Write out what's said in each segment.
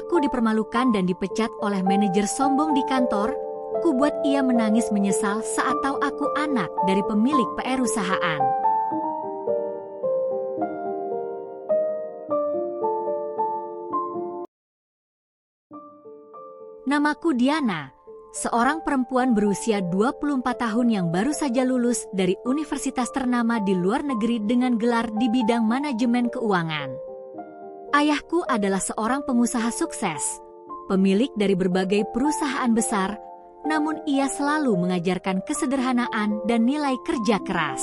aku dipermalukan dan dipecat oleh manajer sombong di kantor, kubuat ia menangis menyesal saat tahu aku anak dari pemilik perusahaan. Namaku Diana, seorang perempuan berusia 24 tahun yang baru saja lulus dari universitas ternama di luar negeri dengan gelar di bidang manajemen keuangan. Ayahku adalah seorang pengusaha sukses, pemilik dari berbagai perusahaan besar, namun ia selalu mengajarkan kesederhanaan dan nilai kerja keras.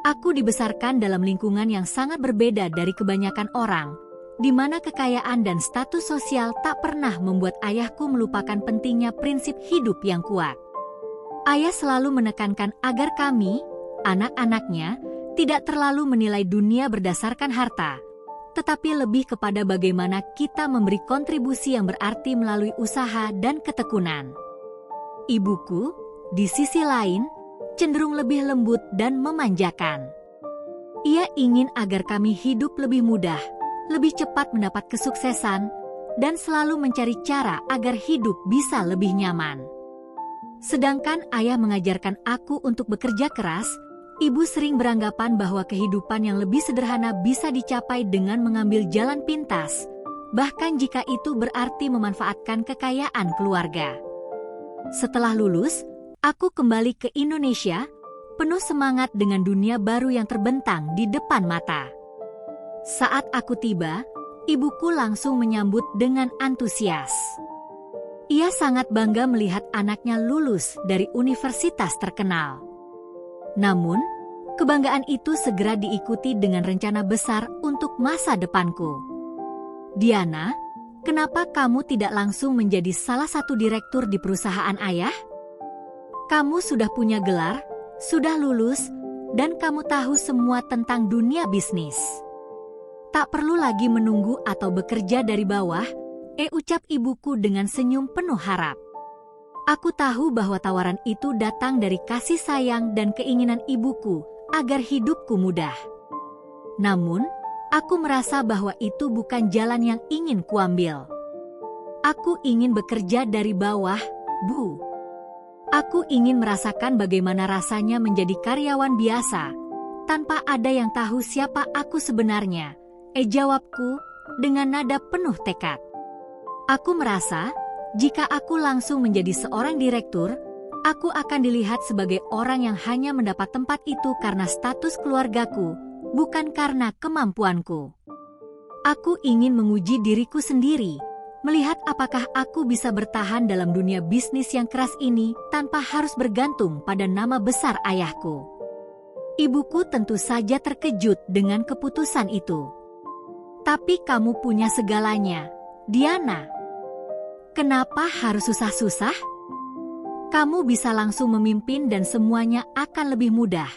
Aku dibesarkan dalam lingkungan yang sangat berbeda dari kebanyakan orang, di mana kekayaan dan status sosial tak pernah membuat ayahku melupakan pentingnya prinsip hidup yang kuat. Ayah selalu menekankan agar kami, anak-anaknya, tidak terlalu menilai dunia berdasarkan harta, tetapi lebih kepada bagaimana kita memberi kontribusi yang berarti melalui usaha dan ketekunan. Ibuku, di sisi lain, cenderung lebih lembut dan memanjakan. Ia ingin agar kami hidup lebih mudah, lebih cepat mendapat kesuksesan, dan selalu mencari cara agar hidup bisa lebih nyaman. Sedangkan ayah mengajarkan aku untuk bekerja keras, ibu sering beranggapan bahwa kehidupan yang lebih sederhana bisa dicapai dengan mengambil jalan pintas, bahkan jika itu berarti memanfaatkan kekayaan keluarga. Setelah lulus, aku kembali ke Indonesia, penuh semangat dengan dunia baru yang terbentang di depan mata. Saat aku tiba, ibuku langsung menyambut dengan antusias. Ia sangat bangga melihat anaknya lulus dari universitas terkenal. Namun, kebanggaan itu segera diikuti dengan rencana besar untuk masa depanku. Diana, kenapa kamu tidak langsung menjadi salah satu direktur di perusahaan ayah? Kamu sudah punya gelar, sudah lulus, dan kamu tahu semua tentang dunia bisnis. Tak perlu lagi menunggu atau bekerja dari bawah, ucap ibuku dengan senyum penuh harap. Aku tahu bahwa tawaran itu datang dari kasih sayang dan keinginan ibuku agar hidupku mudah. Namun, aku merasa bahwa itu bukan jalan yang ingin kuambil. Aku ingin bekerja dari bawah, Bu. Aku ingin merasakan bagaimana rasanya menjadi karyawan biasa, tanpa ada yang tahu siapa aku sebenarnya. Jawabku dengan nada penuh tekad. Aku merasa, jika aku langsung menjadi seorang direktur, aku akan dilihat sebagai orang yang hanya mendapat tempat itu karena status keluargaku, bukan karena kemampuanku. Aku ingin menguji diriku sendiri, melihat apakah aku bisa bertahan dalam dunia bisnis yang keras ini tanpa harus bergantung pada nama besar ayahku. Ibuku tentu saja terkejut dengan keputusan itu. Tapi kamu punya segalanya, Diana. Kenapa harus susah-susah? Kamu bisa langsung memimpin dan semuanya akan lebih mudah,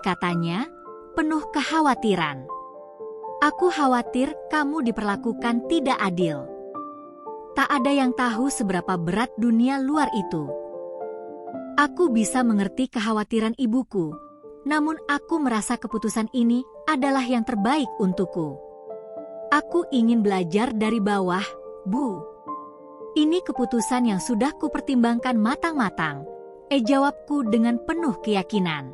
katanya, penuh kekhawatiran. Aku khawatir kamu diperlakukan tidak adil. Tak ada yang tahu seberapa berat dunia luar itu. Aku bisa mengerti kekhawatiran ibuku, namun aku merasa keputusan ini adalah yang terbaik untukku. Aku ingin belajar dari bawah, Bu. Ini keputusan yang sudah kupertimbangkan matang-matang, jawabku dengan penuh keyakinan.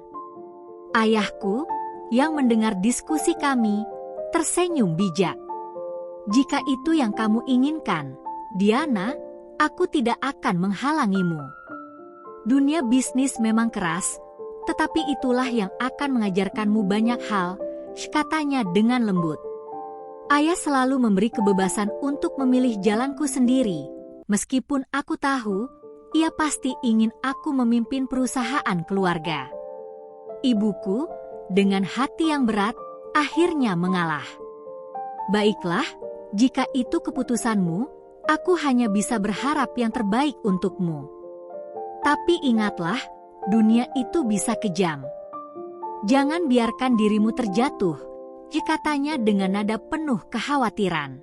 Ayahku, yang mendengar diskusi kami, tersenyum bijak. Jika itu yang kamu inginkan, Diana, aku tidak akan menghalangimu. Dunia bisnis memang keras, tetapi itulah yang akan mengajarkanmu banyak hal, katanya dengan lembut. Ayah selalu memberi kebebasan untuk memilih jalanku sendiri, meskipun aku tahu, ia pasti ingin aku memimpin perusahaan keluarga. Ibuku, dengan hati yang berat, akhirnya mengalah. Baiklah, jika itu keputusanmu, aku hanya bisa berharap yang terbaik untukmu. Tapi ingatlah, dunia itu bisa kejam. Jangan biarkan dirimu terjatuh, katanya dengan nada penuh kekhawatiran.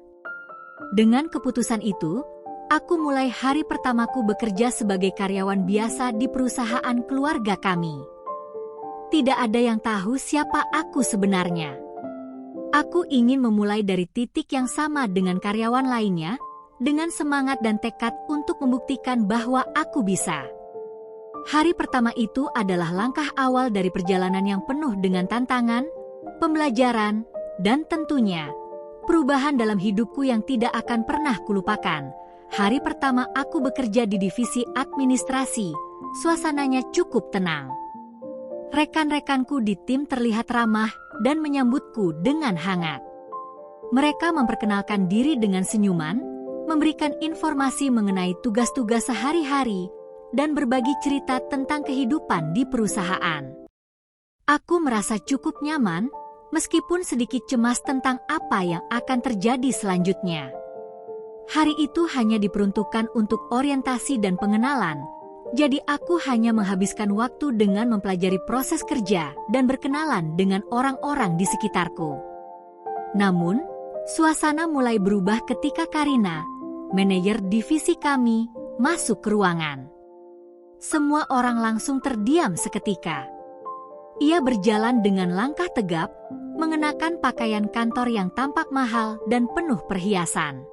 Dengan keputusan itu, aku mulai hari pertamaku bekerja sebagai karyawan biasa di perusahaan keluarga kami. Tidak ada yang tahu siapa aku sebenarnya. Aku ingin memulai dari titik yang sama dengan karyawan lainnya, dengan semangat dan tekad untuk membuktikan bahwa aku bisa. Hari pertama itu adalah langkah awal dari perjalanan yang penuh dengan tantangan, pembelajaran, dan tentunya perubahan dalam hidupku yang tidak akan pernah kulupakan. Hari pertama aku bekerja di divisi administrasi, suasananya cukup tenang. Rekan-rekanku di tim terlihat ramah dan menyambutku dengan hangat. Mereka memperkenalkan diri dengan senyuman, memberikan informasi mengenai tugas-tugas sehari-hari, dan berbagi cerita tentang kehidupan di perusahaan. Aku merasa cukup nyaman, meskipun sedikit cemas tentang apa yang akan terjadi selanjutnya. Hari itu hanya diperuntukkan untuk orientasi dan pengenalan, jadi aku hanya menghabiskan waktu dengan mempelajari proses kerja dan berkenalan dengan orang-orang di sekitarku. Namun, suasana mulai berubah ketika Karina, manajer divisi kami, masuk ke ruangan. Semua orang langsung terdiam seketika. Ia berjalan dengan langkah tegap, mengenakan pakaian kantor yang tampak mahal dan penuh perhiasan.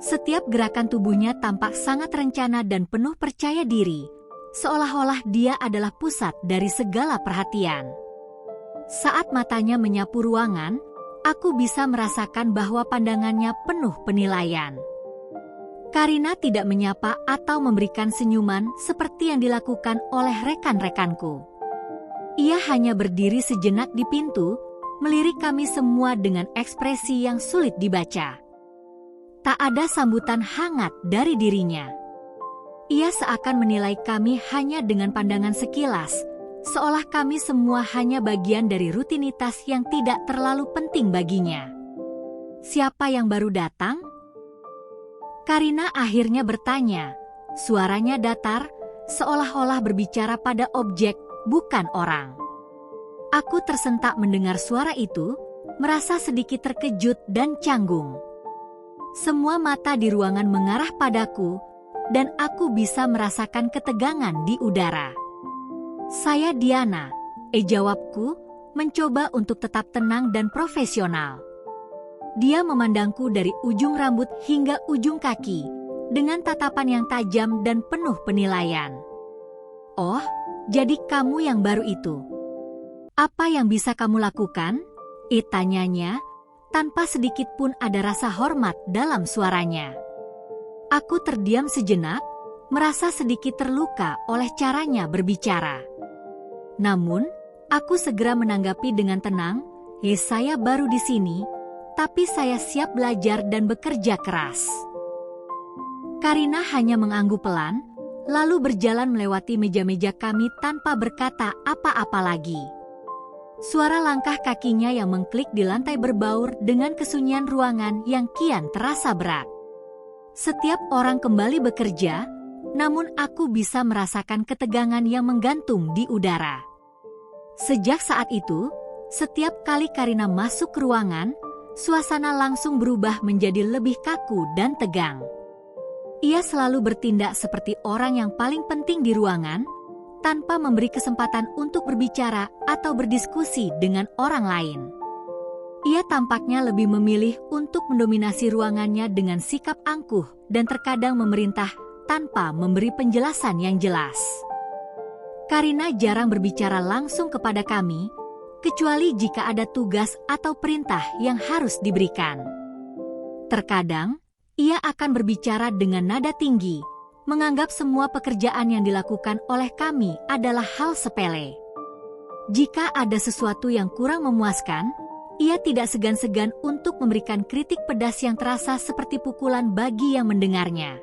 Setiap gerakan tubuhnya tampak sangat rencana dan penuh percaya diri, seolah-olah dia adalah pusat dari segala perhatian. Saat matanya menyapu ruangan, aku bisa merasakan bahwa pandangannya penuh penilaian. Karina tidak menyapa atau memberikan senyuman seperti yang dilakukan oleh rekan-rekanku. Ia hanya berdiri sejenak di pintu, melirik kami semua dengan ekspresi yang sulit dibaca. Tak ada sambutan hangat dari dirinya. Ia seakan menilai kami hanya dengan pandangan sekilas, seolah kami semua hanya bagian dari rutinitas yang tidak terlalu penting baginya. Siapa yang baru datang? Karina akhirnya bertanya, suaranya datar, seolah-olah berbicara pada objek, bukan orang. Aku tersentak mendengar suara itu, merasa sedikit terkejut dan canggung. Semua mata di ruangan mengarah padaku, dan aku bisa merasakan ketegangan di udara. Saya Diana, jawabku, mencoba untuk tetap tenang dan profesional. Dia memandangku dari ujung rambut hingga ujung kaki, dengan tatapan yang tajam dan penuh penilaian. Oh, jadi kamu yang baru itu. Apa yang bisa kamu lakukan? Tanyanya, tanpa sedikit pun ada rasa hormat dalam suaranya. Aku terdiam sejenak, merasa sedikit terluka oleh caranya berbicara. Namun, aku segera menanggapi dengan tenang, saya baru di sini, tapi saya siap belajar dan bekerja keras. Karina hanya mengangguk pelan, lalu berjalan melewati meja-meja kami tanpa berkata apa-apa lagi. Suara langkah kakinya yang mengklik di lantai berbaur dengan kesunyian ruangan yang kian terasa berat. Setiap orang kembali bekerja, namun aku bisa merasakan ketegangan yang menggantung di udara. Sejak saat itu, setiap kali Karina masuk ke ruangan, suasana langsung berubah menjadi lebih kaku dan tegang. Ia selalu bertindak seperti orang yang paling penting di ruangan, tanpa memberi kesempatan untuk berbicara atau berdiskusi dengan orang lain. Ia tampaknya lebih memilih untuk mendominasi ruangannya dengan sikap angkuh dan terkadang memerintah tanpa memberi penjelasan yang jelas. Karina jarang berbicara langsung kepada kami, kecuali jika ada tugas atau perintah yang harus diberikan. Terkadang, ia akan berbicara dengan nada tinggi, menganggap semua pekerjaan yang dilakukan oleh kami adalah hal sepele. Jika ada sesuatu yang kurang memuaskan, ia tidak segan-segan untuk memberikan kritik pedas yang terasa seperti pukulan bagi yang mendengarnya.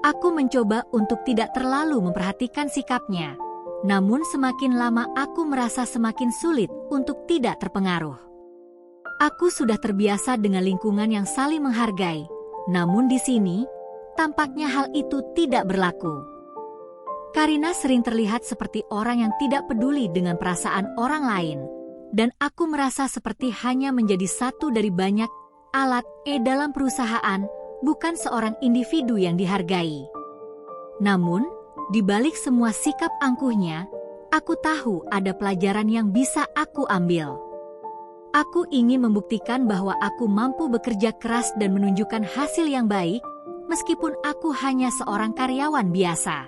Aku mencoba untuk tidak terlalu memperhatikan sikapnya, namun semakin lama aku merasa semakin sulit untuk tidak terpengaruh. Aku sudah terbiasa dengan lingkungan yang saling menghargai, namun di sini, tampaknya hal itu tidak berlaku. Karina sering terlihat seperti orang yang tidak peduli dengan perasaan orang lain, dan aku merasa seperti hanya menjadi satu dari banyak alat dalam perusahaan, bukan seorang individu yang dihargai. Namun, di balik semua sikap angkuhnya, aku tahu ada pelajaran yang bisa aku ambil. Aku ingin membuktikan bahwa aku mampu bekerja keras dan menunjukkan hasil yang baik, meskipun aku hanya seorang karyawan biasa.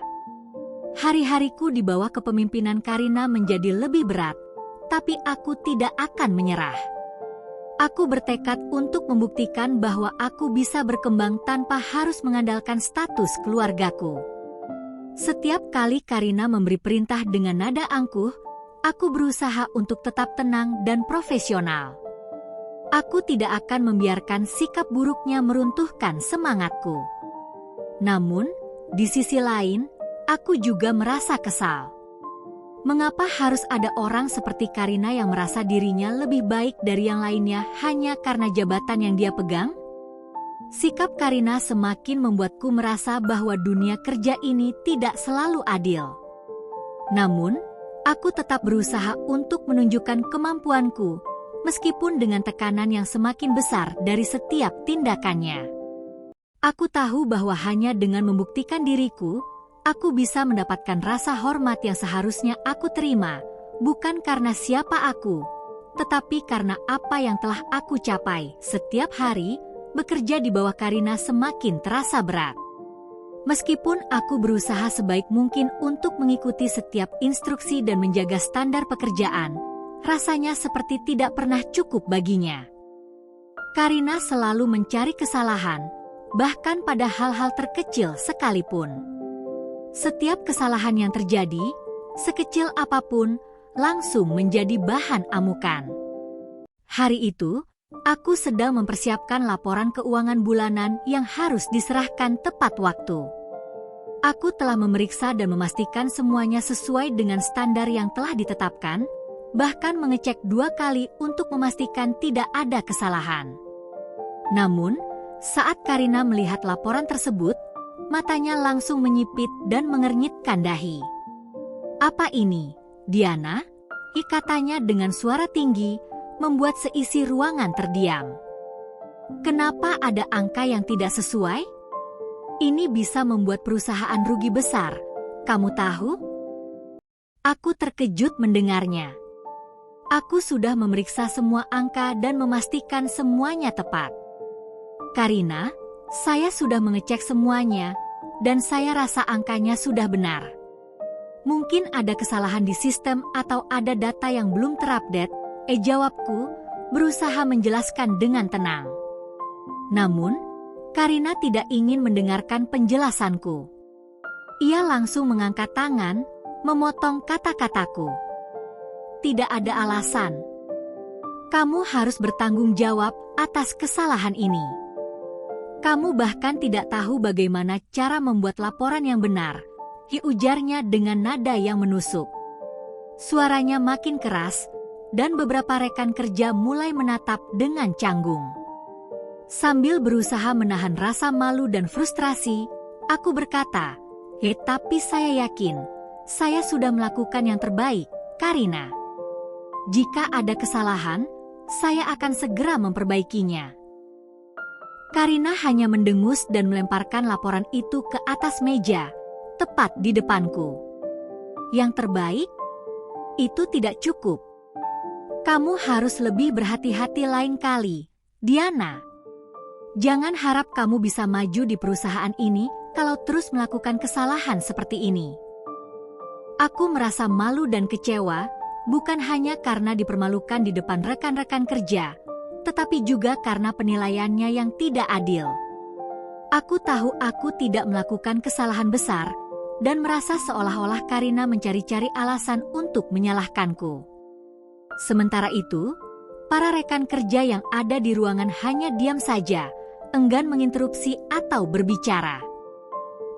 Hari-hariku di bawah kepemimpinan Karina menjadi lebih berat, tapi aku tidak akan menyerah. Aku bertekad untuk membuktikan bahwa aku bisa berkembang tanpa harus mengandalkan status keluargaku. Setiap kali Karina memberi perintah dengan nada angkuh, aku berusaha untuk tetap tenang dan profesional. Aku tidak akan membiarkan sikap buruknya meruntuhkan semangatku. Namun, di sisi lain, aku juga merasa kesal. Mengapa harus ada orang seperti Karina yang merasa dirinya lebih baik dari yang lainnya hanya karena jabatan yang dia pegang? Sikap Karina semakin membuatku merasa bahwa dunia kerja ini tidak selalu adil. Namun, aku tetap berusaha untuk menunjukkan kemampuanku, meskipun dengan tekanan yang semakin besar dari setiap tindakannya. Aku tahu bahwa hanya dengan membuktikan diriku, aku bisa mendapatkan rasa hormat yang seharusnya aku terima, bukan karena siapa aku, tetapi karena apa yang telah aku capai. Setiap hari, bekerja di bawah Karina semakin terasa berat. Meskipun aku berusaha sebaik mungkin untuk mengikuti setiap instruksi dan menjaga standar pekerjaan, rasanya seperti tidak pernah cukup baginya. Karina selalu mencari kesalahan, bahkan pada hal-hal terkecil sekalipun. Setiap kesalahan yang terjadi, sekecil apapun, langsung menjadi bahan amukan. Hari itu, aku sedang mempersiapkan laporan keuangan bulanan yang harus diserahkan tepat waktu. Aku telah memeriksa dan memastikan semuanya sesuai dengan standar yang telah ditetapkan, bahkan mengecek 2 kali untuk memastikan tidak ada kesalahan. Namun, saat Karina melihat laporan tersebut, matanya langsung menyipit dan mengernyitkan dahi. "Apa ini, Diana?" katanya dengan suara tinggi, membuat seisi ruangan terdiam. "Kenapa ada angka yang tidak sesuai? Ini bisa membuat perusahaan rugi besar, kamu tahu?" Aku terkejut mendengarnya. Aku sudah memeriksa semua angka dan memastikan semuanya tepat. "Karina, saya sudah mengecek semuanya, dan saya rasa angkanya sudah benar. Mungkin ada kesalahan di sistem atau ada data yang belum terupdate," jawabku, berusaha menjelaskan dengan tenang. Namun, Karina tidak ingin mendengarkan penjelasanku. Ia langsung mengangkat tangan, memotong kata-kataku. "Tidak ada alasan. Kamu harus bertanggung jawab atas kesalahan ini. Kamu bahkan tidak tahu bagaimana cara membuat laporan yang benar," ujarnya dengan nada yang menusuk. Suaranya makin keras, dan beberapa rekan kerja mulai menatap dengan canggung. Sambil berusaha menahan rasa malu dan frustrasi, aku berkata, "Tapi saya yakin, saya sudah melakukan yang terbaik, Karina. Jika ada kesalahan, saya akan segera memperbaikinya." Karina hanya mendengus dan melemparkan laporan itu ke atas meja, tepat di depanku. "Yang terbaik? Itu tidak cukup. Kamu harus lebih berhati-hati lain kali, Diana. Jangan harap kamu bisa maju di perusahaan ini kalau terus melakukan kesalahan seperti ini." Aku merasa malu dan kecewa, bukan hanya karena dipermalukan di depan rekan-rekan kerja, tetapi juga karena penilaiannya yang tidak adil. Aku tahu aku tidak melakukan kesalahan besar, dan merasa seolah-olah Karina mencari-cari alasan untuk menyalahkanku. Sementara itu, para rekan kerja yang ada di ruangan hanya diam saja, enggan menginterupsi atau berbicara.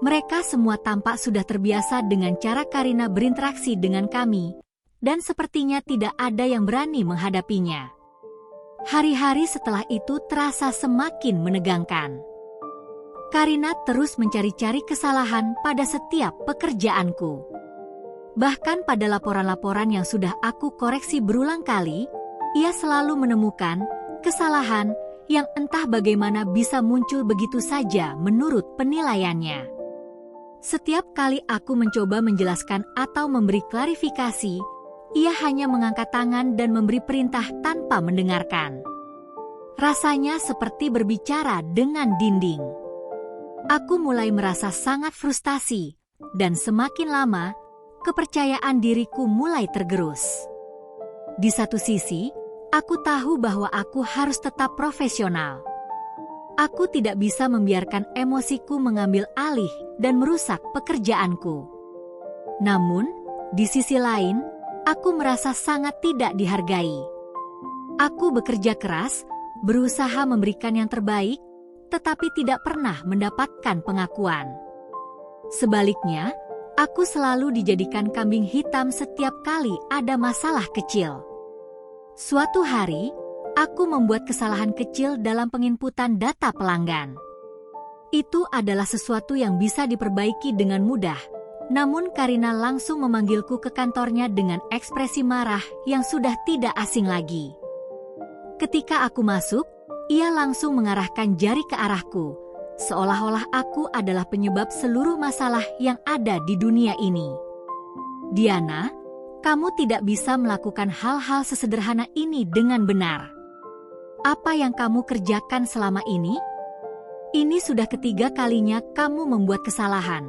Mereka semua tampak sudah terbiasa dengan cara Karina berinteraksi dengan kami, dan sepertinya tidak ada yang berani menghadapinya. Hari-hari setelah itu terasa semakin menegangkan. Karina terus mencari-cari kesalahan pada setiap pekerjaanku. Bahkan pada laporan-laporan yang sudah aku koreksi berulang kali, ia selalu menemukan kesalahan yang entah bagaimana bisa muncul begitu saja menurut penilaiannya. Setiap kali aku mencoba menjelaskan atau memberi klarifikasi, ia hanya mengangkat tangan dan memberi perintah tanpa mendengarkan. Rasanya seperti berbicara dengan dinding. Aku mulai merasa sangat frustasi, dan semakin lama, kepercayaan diriku mulai tergerus. Di satu sisi, aku tahu bahwa aku harus tetap profesional. Aku tidak bisa membiarkan emosiku mengambil alih dan merusak pekerjaanku. Namun, di sisi lain, aku merasa sangat tidak dihargai. Aku bekerja keras, berusaha memberikan yang terbaik, tetapi tidak pernah mendapatkan pengakuan. Sebaliknya, aku selalu dijadikan kambing hitam setiap kali ada masalah kecil. Suatu hari, aku membuat kesalahan kecil dalam penginputan data pelanggan. Itu adalah sesuatu yang bisa diperbaiki dengan mudah, namun Karina langsung memanggilku ke kantornya dengan ekspresi marah yang sudah tidak asing lagi. Ketika aku masuk, ia langsung mengarahkan jari ke arahku, seolah-olah aku adalah penyebab seluruh masalah yang ada di dunia ini. Diana, kamu tidak bisa melakukan hal-hal sesederhana ini dengan benar. Apa yang kamu kerjakan selama ini? Ini sudah ketiga kalinya kamu membuat kesalahan.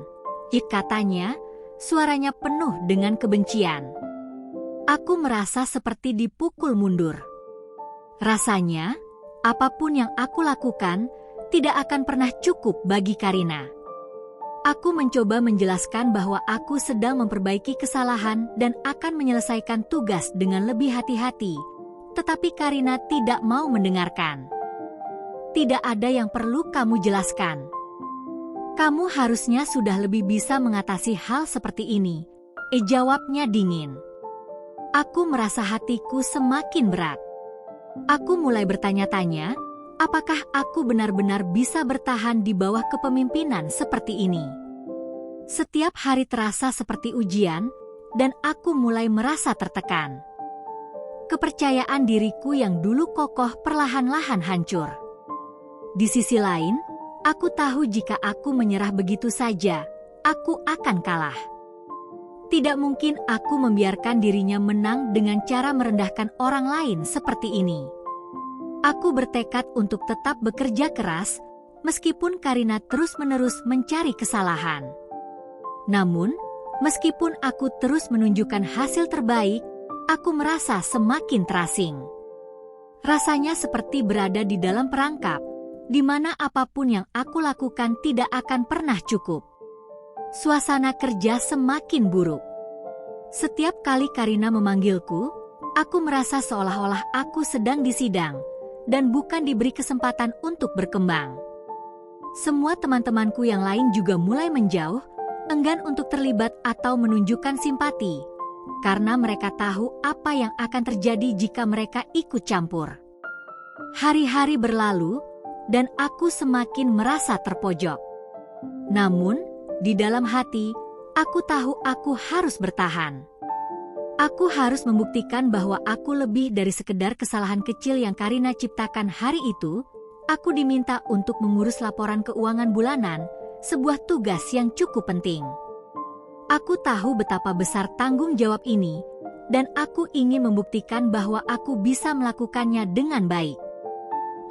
Katanya, suaranya penuh dengan kebencian. Aku merasa seperti dipukul mundur. Rasanya, apapun yang aku lakukan tidak akan pernah cukup bagi Karina. Aku mencoba menjelaskan bahwa aku sedang memperbaiki kesalahan dan akan menyelesaikan tugas dengan lebih hati-hati, tetapi Karina tidak mau mendengarkan. Tidak ada yang perlu kamu jelaskan. Kamu harusnya sudah lebih bisa mengatasi hal seperti ini, jawabnya dingin. Aku merasa hatiku semakin berat. Aku mulai bertanya-tanya, apakah aku benar-benar bisa bertahan di bawah kepemimpinan seperti ini? Setiap hari terasa seperti ujian, dan aku mulai merasa tertekan. Kepercayaan diriku yang dulu kokoh perlahan-lahan hancur. Di sisi lain, aku tahu jika aku menyerah begitu saja, aku akan kalah. Tidak mungkin aku membiarkan dirinya menang dengan cara merendahkan orang lain seperti ini. Aku bertekad untuk tetap bekerja keras, meskipun Karina terus-menerus mencari kesalahan. Namun, meskipun aku terus menunjukkan hasil terbaik, aku merasa semakin terasing. Rasanya seperti berada di dalam perangkap, di mana apapun yang aku lakukan tidak akan pernah cukup. Suasana kerja semakin buruk. Setiap kali Karina memanggilku, aku merasa seolah-olah aku sedang disidang dan bukan diberi kesempatan untuk berkembang. Semua teman-temanku yang lain juga mulai menjauh, enggan untuk terlibat atau menunjukkan simpati, karena mereka tahu apa yang akan terjadi jika mereka ikut campur. Hari-hari berlalu, dan aku semakin merasa terpojok. Namun, di dalam hati, aku tahu aku harus bertahan. Aku harus membuktikan bahwa aku lebih dari sekedar kesalahan kecil yang Karina ciptakan hari itu. Aku diminta untuk mengurus laporan keuangan bulanan, sebuah tugas yang cukup penting. Aku tahu betapa besar tanggung jawab ini, dan aku ingin membuktikan bahwa aku bisa melakukannya dengan baik.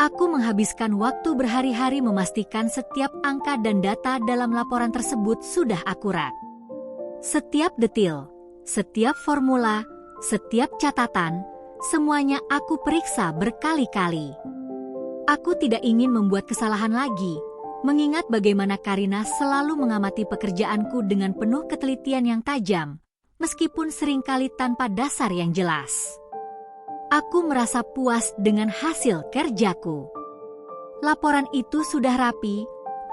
Aku menghabiskan waktu berhari-hari memastikan setiap angka dan data dalam laporan tersebut sudah akurat. Setiap detil, setiap formula, setiap catatan, semuanya aku periksa berkali-kali. Aku tidak ingin membuat kesalahan lagi, mengingat bagaimana Karina selalu mengamati pekerjaanku dengan penuh ketelitian yang tajam, meskipun seringkali tanpa dasar yang jelas. Aku merasa puas dengan hasil kerjaku. Laporan itu sudah rapi,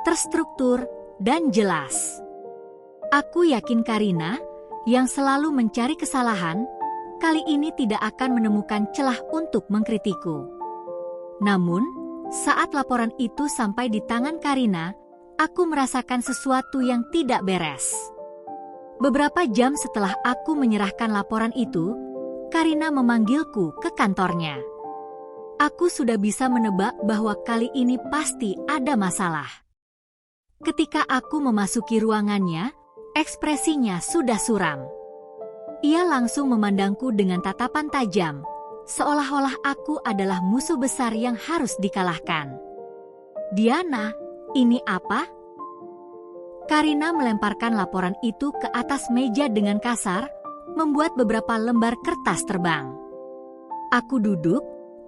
terstruktur, dan jelas. Aku yakin Karina, yang selalu mencari kesalahan, kali ini tidak akan menemukan celah untuk mengkritikku. Namun, saat laporan itu sampai di tangan Karina, aku merasakan sesuatu yang tidak beres. Beberapa jam setelah aku menyerahkan laporan itu, Karina memanggilku ke kantornya. Aku sudah bisa menebak bahwa kali ini pasti ada masalah. Ketika aku memasuki ruangannya, ekspresinya sudah suram. Ia langsung memandangku dengan tatapan tajam, seolah-olah aku adalah musuh besar yang harus dikalahkan. "Diana, ini apa?" Karina melemparkan laporan itu ke atas meja dengan kasar, membuat beberapa lembar kertas terbang. Aku duduk,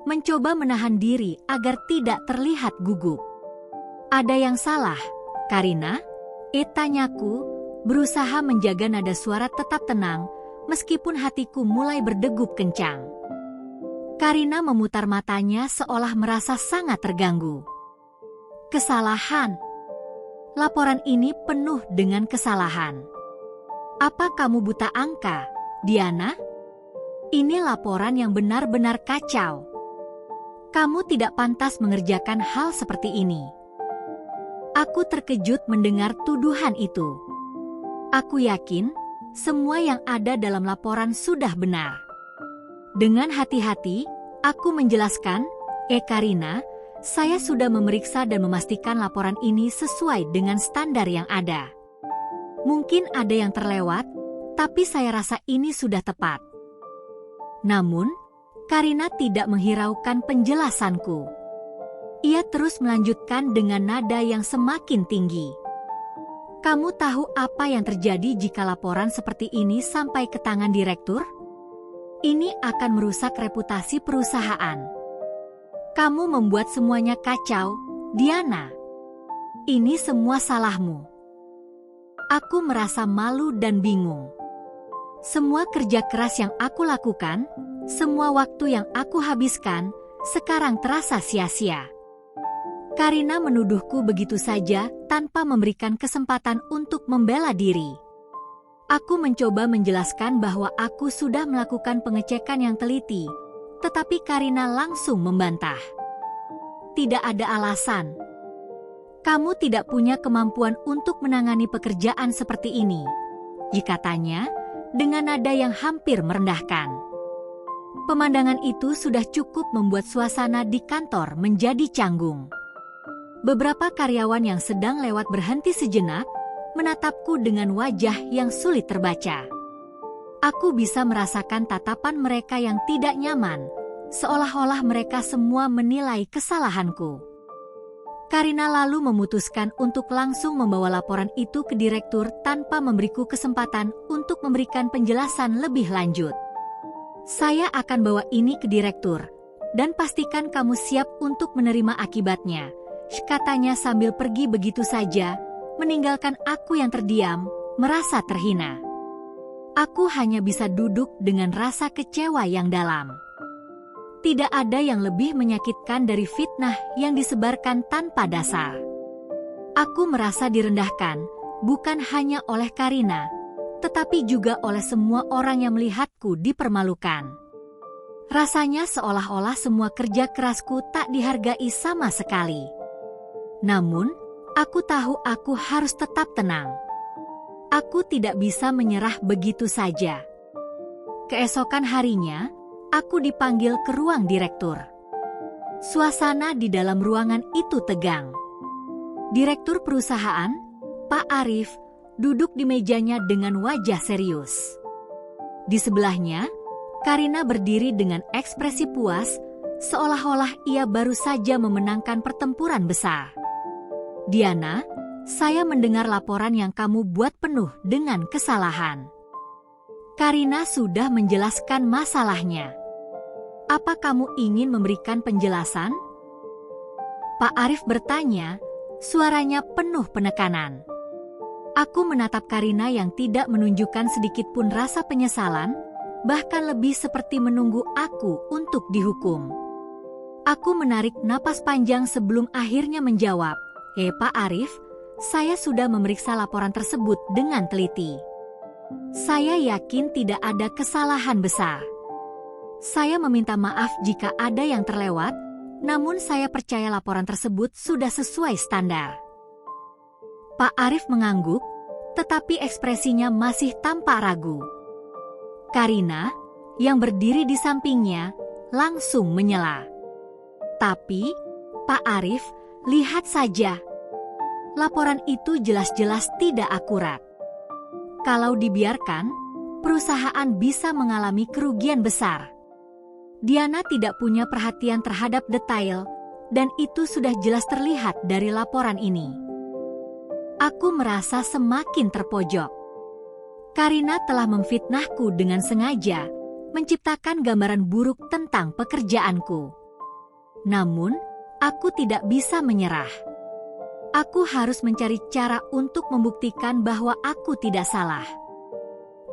mencoba menahan diri agar tidak terlihat gugup. "Ada yang salah, Karina?" Tanyaku, berusaha menjaga nada suara tetap tenang, meskipun hatiku mulai berdegup kencang. Karina memutar matanya seolah merasa sangat terganggu. "Kesalahan? Laporan ini penuh dengan kesalahan. Apa kamu buta angka, Diana? Ini laporan yang benar-benar kacau. Kamu tidak pantas mengerjakan hal seperti ini." Aku terkejut mendengar tuduhan itu. Aku yakin semua yang ada dalam laporan sudah benar. Dengan hati-hati, aku menjelaskan, Karina, saya sudah memeriksa dan memastikan laporan ini sesuai dengan standar yang ada. Mungkin ada yang terlewat, tapi saya rasa ini sudah tepat." Namun, Karina tidak menghiraukan penjelasanku. Ia terus melanjutkan dengan nada yang semakin tinggi. "Kamu tahu apa yang terjadi jika laporan seperti ini sampai ke tangan direktur? Ini akan merusak reputasi perusahaan. Kamu membuat semuanya kacau, Diana. Ini semua salahmu." Aku merasa malu dan bingung. Semua kerja keras yang aku lakukan, semua waktu yang aku habiskan, sekarang terasa sia-sia. Karina menuduhku begitu saja tanpa memberikan kesempatan untuk membela diri. Aku mencoba menjelaskan bahwa aku sudah melakukan pengecekan yang teliti, tetapi Karina langsung membantah. "Tidak ada alasan. Kamu tidak punya kemampuan untuk menangani pekerjaan seperti ini," katanya dengan nada yang hampir merendahkan. Pemandangan itu sudah cukup membuat suasana di kantor menjadi canggung. Beberapa karyawan yang sedang lewat berhenti sejenak, menatapku dengan wajah yang sulit terbaca. Aku bisa merasakan tatapan mereka yang tidak nyaman, seolah-olah mereka semua menilai kesalahanku. Karina lalu memutuskan untuk langsung membawa laporan itu ke direktur tanpa memberiku kesempatan untuk memberikan penjelasan lebih lanjut. "Saya akan bawa ini ke direktur, dan pastikan kamu siap untuk menerima akibatnya," katanya sambil pergi begitu saja, meninggalkan aku yang terdiam, merasa terhina. Aku hanya bisa duduk dengan rasa kecewa yang dalam. Tidak ada yang lebih menyakitkan dari fitnah yang disebarkan tanpa dasar. Aku merasa direndahkan, bukan hanya oleh Karina, tetapi juga oleh semua orang yang melihatku dipermalukan. Rasanya seolah-olah semua kerja kerasku tak dihargai sama sekali. Namun, aku tahu aku harus tetap tenang. Aku tidak bisa menyerah begitu saja. Keesokan harinya, aku dipanggil ke ruang direktur. Suasana di dalam ruangan itu tegang. Direktur perusahaan, Pak Arif, duduk di mejanya dengan wajah serius. Di sebelahnya, Karina berdiri dengan ekspresi puas, seolah-olah ia baru saja memenangkan pertempuran besar. "Diana, saya mendengar laporan yang kamu buat penuh dengan kesalahan." Karina sudah menjelaskan masalahnya. "Apa kamu ingin memberikan penjelasan?" Pak Arif bertanya, suaranya penuh penekanan. Aku menatap Karina yang tidak menunjukkan sedikit pun rasa penyesalan, bahkan lebih seperti menunggu aku untuk dihukum. Aku menarik napas panjang sebelum akhirnya menjawab, Pak Arif, saya sudah memeriksa laporan tersebut dengan teliti. Saya yakin tidak ada kesalahan besar. Saya meminta maaf jika ada yang terlewat, namun saya percaya laporan tersebut sudah sesuai standar." Pak Arif mengangguk, tetapi ekspresinya masih tampak ragu. Karina, yang berdiri di sampingnya, langsung menyela. "Tapi, Pak Arif, lihat saja. Laporan itu jelas-jelas tidak akurat. Kalau dibiarkan, perusahaan bisa mengalami kerugian besar. Diana tidak punya perhatian terhadap detail, dan itu sudah jelas terlihat dari laporan ini. Aku merasa semakin terpojok. Karina telah memfitnahku dengan sengaja, menciptakan gambaran buruk tentang pekerjaanku. Namun, aku tidak bisa menyerah. Aku harus mencari cara untuk membuktikan bahwa aku tidak salah.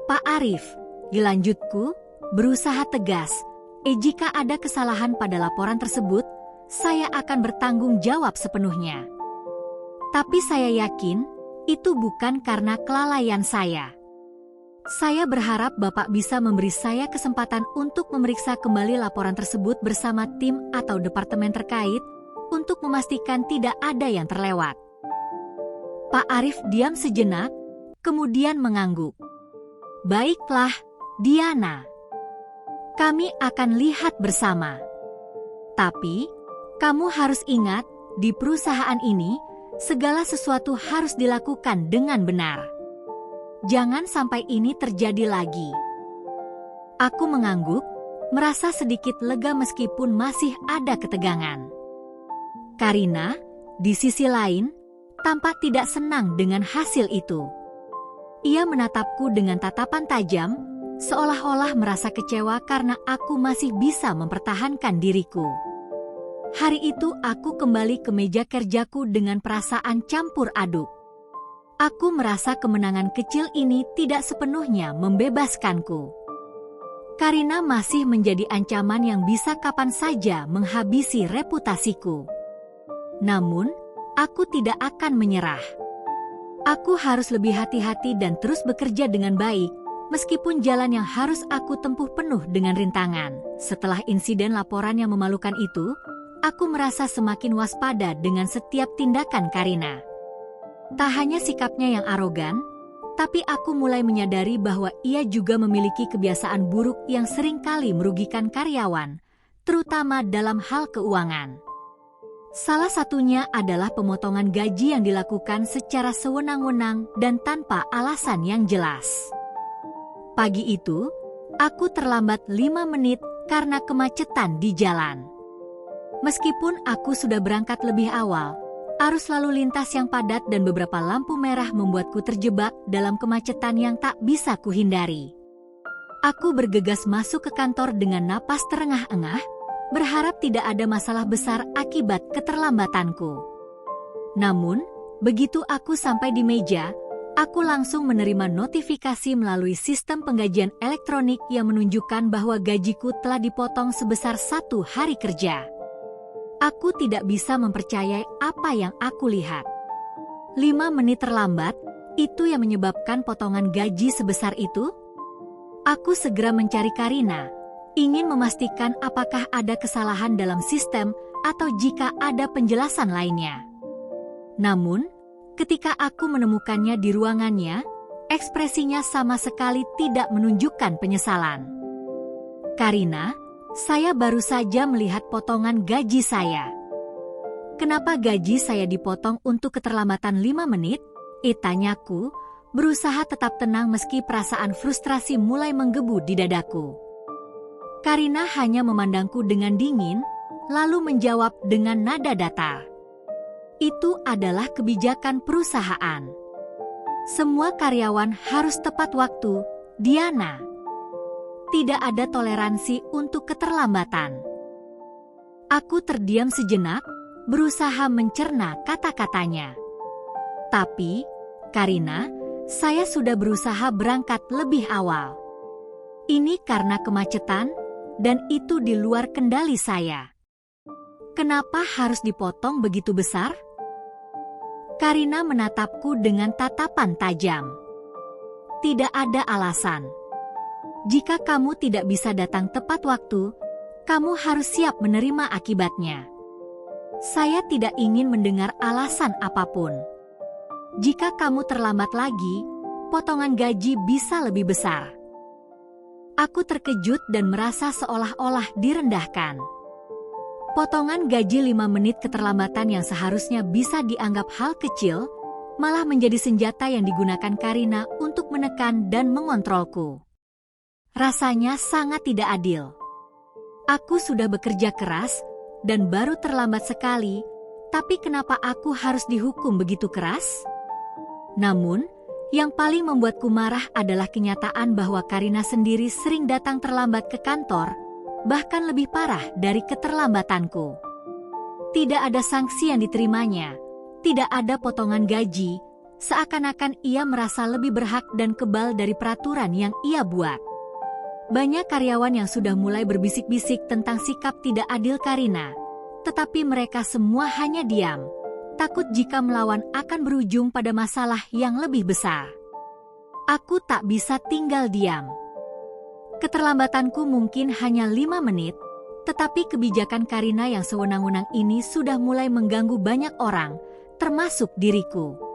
Pak Arif, dilanjutku, berusaha tegas. Jika ada kesalahan pada laporan tersebut, saya akan bertanggung jawab sepenuhnya. Tapi saya yakin, itu bukan karena kelalaian saya. Saya berharap Bapak bisa memberi saya kesempatan untuk memeriksa kembali laporan tersebut bersama tim atau departemen terkait, untuk memastikan tidak ada yang terlewat. Pak Arif diam sejenak, kemudian mengangguk. Baiklah, Diana. Kami akan lihat bersama. Tapi, kamu harus ingat, di perusahaan ini, segala sesuatu harus dilakukan dengan benar. Jangan sampai ini terjadi lagi. Aku mengangguk, merasa sedikit lega meskipun masih ada ketegangan. Karina, di sisi lain, tampak tidak senang dengan hasil itu. Ia menatapku dengan tatapan tajam, seolah-olah merasa kecewa karena aku masih bisa mempertahankan diriku. Hari itu aku kembali ke meja kerjaku dengan perasaan campur aduk. Aku merasa kemenangan kecil ini tidak sepenuhnya membebaskanku. Karina masih menjadi ancaman yang bisa kapan saja menghabisi reputasiku. Namun, aku tidak akan menyerah. Aku harus lebih hati-hati dan terus bekerja dengan baik, meskipun jalan yang harus aku tempuh penuh dengan rintangan. Setelah insiden laporan yang memalukan itu, aku merasa semakin waspada dengan setiap tindakan Karina. Tak hanya sikapnya yang arogan, tapi aku mulai menyadari bahwa ia juga memiliki kebiasaan buruk yang seringkali merugikan karyawan, terutama dalam hal keuangan. Salah satunya adalah pemotongan gaji yang dilakukan secara sewenang-wenang dan tanpa alasan yang jelas. Pagi itu, aku terlambat 5 menit karena kemacetan di jalan. Meskipun aku sudah berangkat lebih awal, arus lalu lintas yang padat dan beberapa lampu merah membuatku terjebak dalam kemacetan yang tak bisa kuhindari. Aku bergegas masuk ke kantor dengan napas terengah-engah, berharap tidak ada masalah besar akibat keterlambatanku. Namun, begitu aku sampai di meja, aku langsung menerima notifikasi melalui sistem penggajian elektronik yang menunjukkan bahwa gajiku telah dipotong sebesar 1 hari kerja. Aku tidak bisa mempercayai apa yang aku lihat. 5 menit terlambat, itu yang menyebabkan potongan gaji sebesar itu? Aku segera mencari Karina, ingin memastikan apakah ada kesalahan dalam sistem atau jika ada penjelasan lainnya. Namun, ketika aku menemukannya di ruangannya, ekspresinya sama sekali tidak menunjukkan penyesalan. Karina, saya baru saja melihat potongan gaji saya. Kenapa gaji saya dipotong untuk keterlambatan 5 menit? Tanyaku, berusaha tetap tenang meski perasaan frustrasi mulai menggebu di dadaku. Karina hanya memandangku dengan dingin, lalu menjawab dengan nada datar. Itu adalah kebijakan perusahaan. Semua karyawan harus tepat waktu, Diana. Tidak ada toleransi untuk keterlambatan. Aku terdiam sejenak, berusaha mencerna kata-katanya. Tapi, Karina, saya sudah berusaha berangkat lebih awal. Ini karena kemacetan, dan itu di luar kendali saya. Kenapa harus dipotong begitu besar? Karina menatapku dengan tatapan tajam. Tidak ada alasan. Jika kamu tidak bisa datang tepat waktu, kamu harus siap menerima akibatnya. Saya tidak ingin mendengar alasan apapun. Jika kamu terlambat lagi, potongan gaji bisa lebih besar. Aku terkejut dan merasa seolah-olah direndahkan. Potongan gaji 5 menit keterlambatan yang seharusnya bisa dianggap hal kecil, malah menjadi senjata yang digunakan Karina untuk menekan dan mengontrolku. Rasanya sangat tidak adil. Aku sudah bekerja keras dan baru terlambat sekali, tapi kenapa aku harus dihukum begitu keras? Namun, yang paling membuatku marah adalah kenyataan bahwa Karina sendiri sering datang terlambat ke kantor, bahkan lebih parah dari keterlambatanku. Tidak ada sanksi yang diterimanya, tidak ada potongan gaji, seakan-akan ia merasa lebih berhak dan kebal dari peraturan yang ia buat. Banyak karyawan yang sudah mulai berbisik-bisik tentang sikap tidak adil Karina, tetapi mereka semua hanya diam. Takut jika melawan akan berujung pada masalah yang lebih besar. Aku tak bisa tinggal diam. Keterlambatanku mungkin hanya 5 menit, tetapi kebijakan Karina yang sewenang-wenang ini sudah mulai mengganggu banyak orang, termasuk diriku.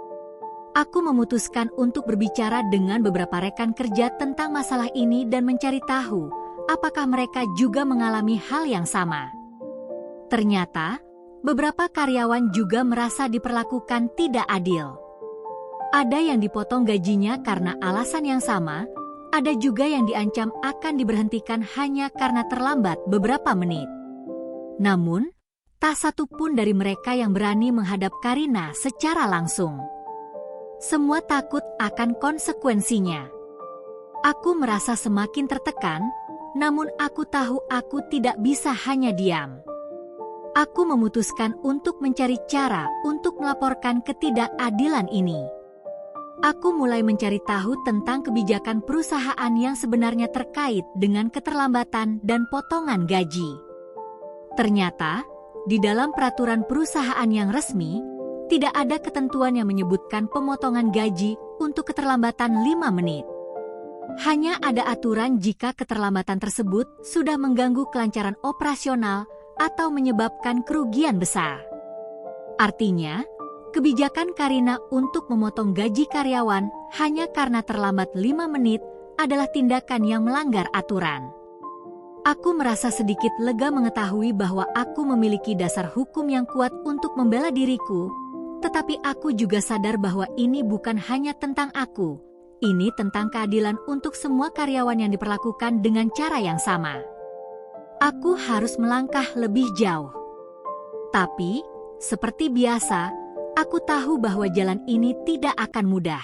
Aku memutuskan untuk berbicara dengan beberapa rekan kerja tentang masalah ini dan mencari tahu apakah mereka juga mengalami hal yang sama. Ternyata, beberapa karyawan juga merasa diperlakukan tidak adil. Ada yang dipotong gajinya karena alasan yang sama, ada juga yang diancam akan diberhentikan hanya karena terlambat beberapa menit. Namun, tak satu pun dari mereka yang berani menghadap Karina secara langsung. Semua takut akan konsekuensinya. Aku merasa semakin tertekan, namun aku tahu aku tidak bisa hanya diam. Aku memutuskan untuk mencari cara untuk melaporkan ketidakadilan ini. Aku mulai mencari tahu tentang kebijakan perusahaan yang sebenarnya terkait dengan keterlambatan dan potongan gaji. Ternyata, di dalam peraturan perusahaan yang resmi, tidak ada ketentuan yang menyebutkan pemotongan gaji untuk keterlambatan 5 menit. Hanya ada aturan jika keterlambatan tersebut sudah mengganggu kelancaran operasional atau menyebabkan kerugian besar. Artinya, kebijakan Karina untuk memotong gaji karyawan hanya karena terlambat 5 menit adalah tindakan yang melanggar aturan. Aku merasa sedikit lega mengetahui bahwa aku memiliki dasar hukum yang kuat untuk membela diriku, tetapi aku juga sadar bahwa ini bukan hanya tentang aku, ini tentang keadilan untuk semua karyawan yang diperlakukan dengan cara yang sama. Aku harus melangkah lebih jauh. Tapi, seperti biasa, aku tahu bahwa jalan ini tidak akan mudah.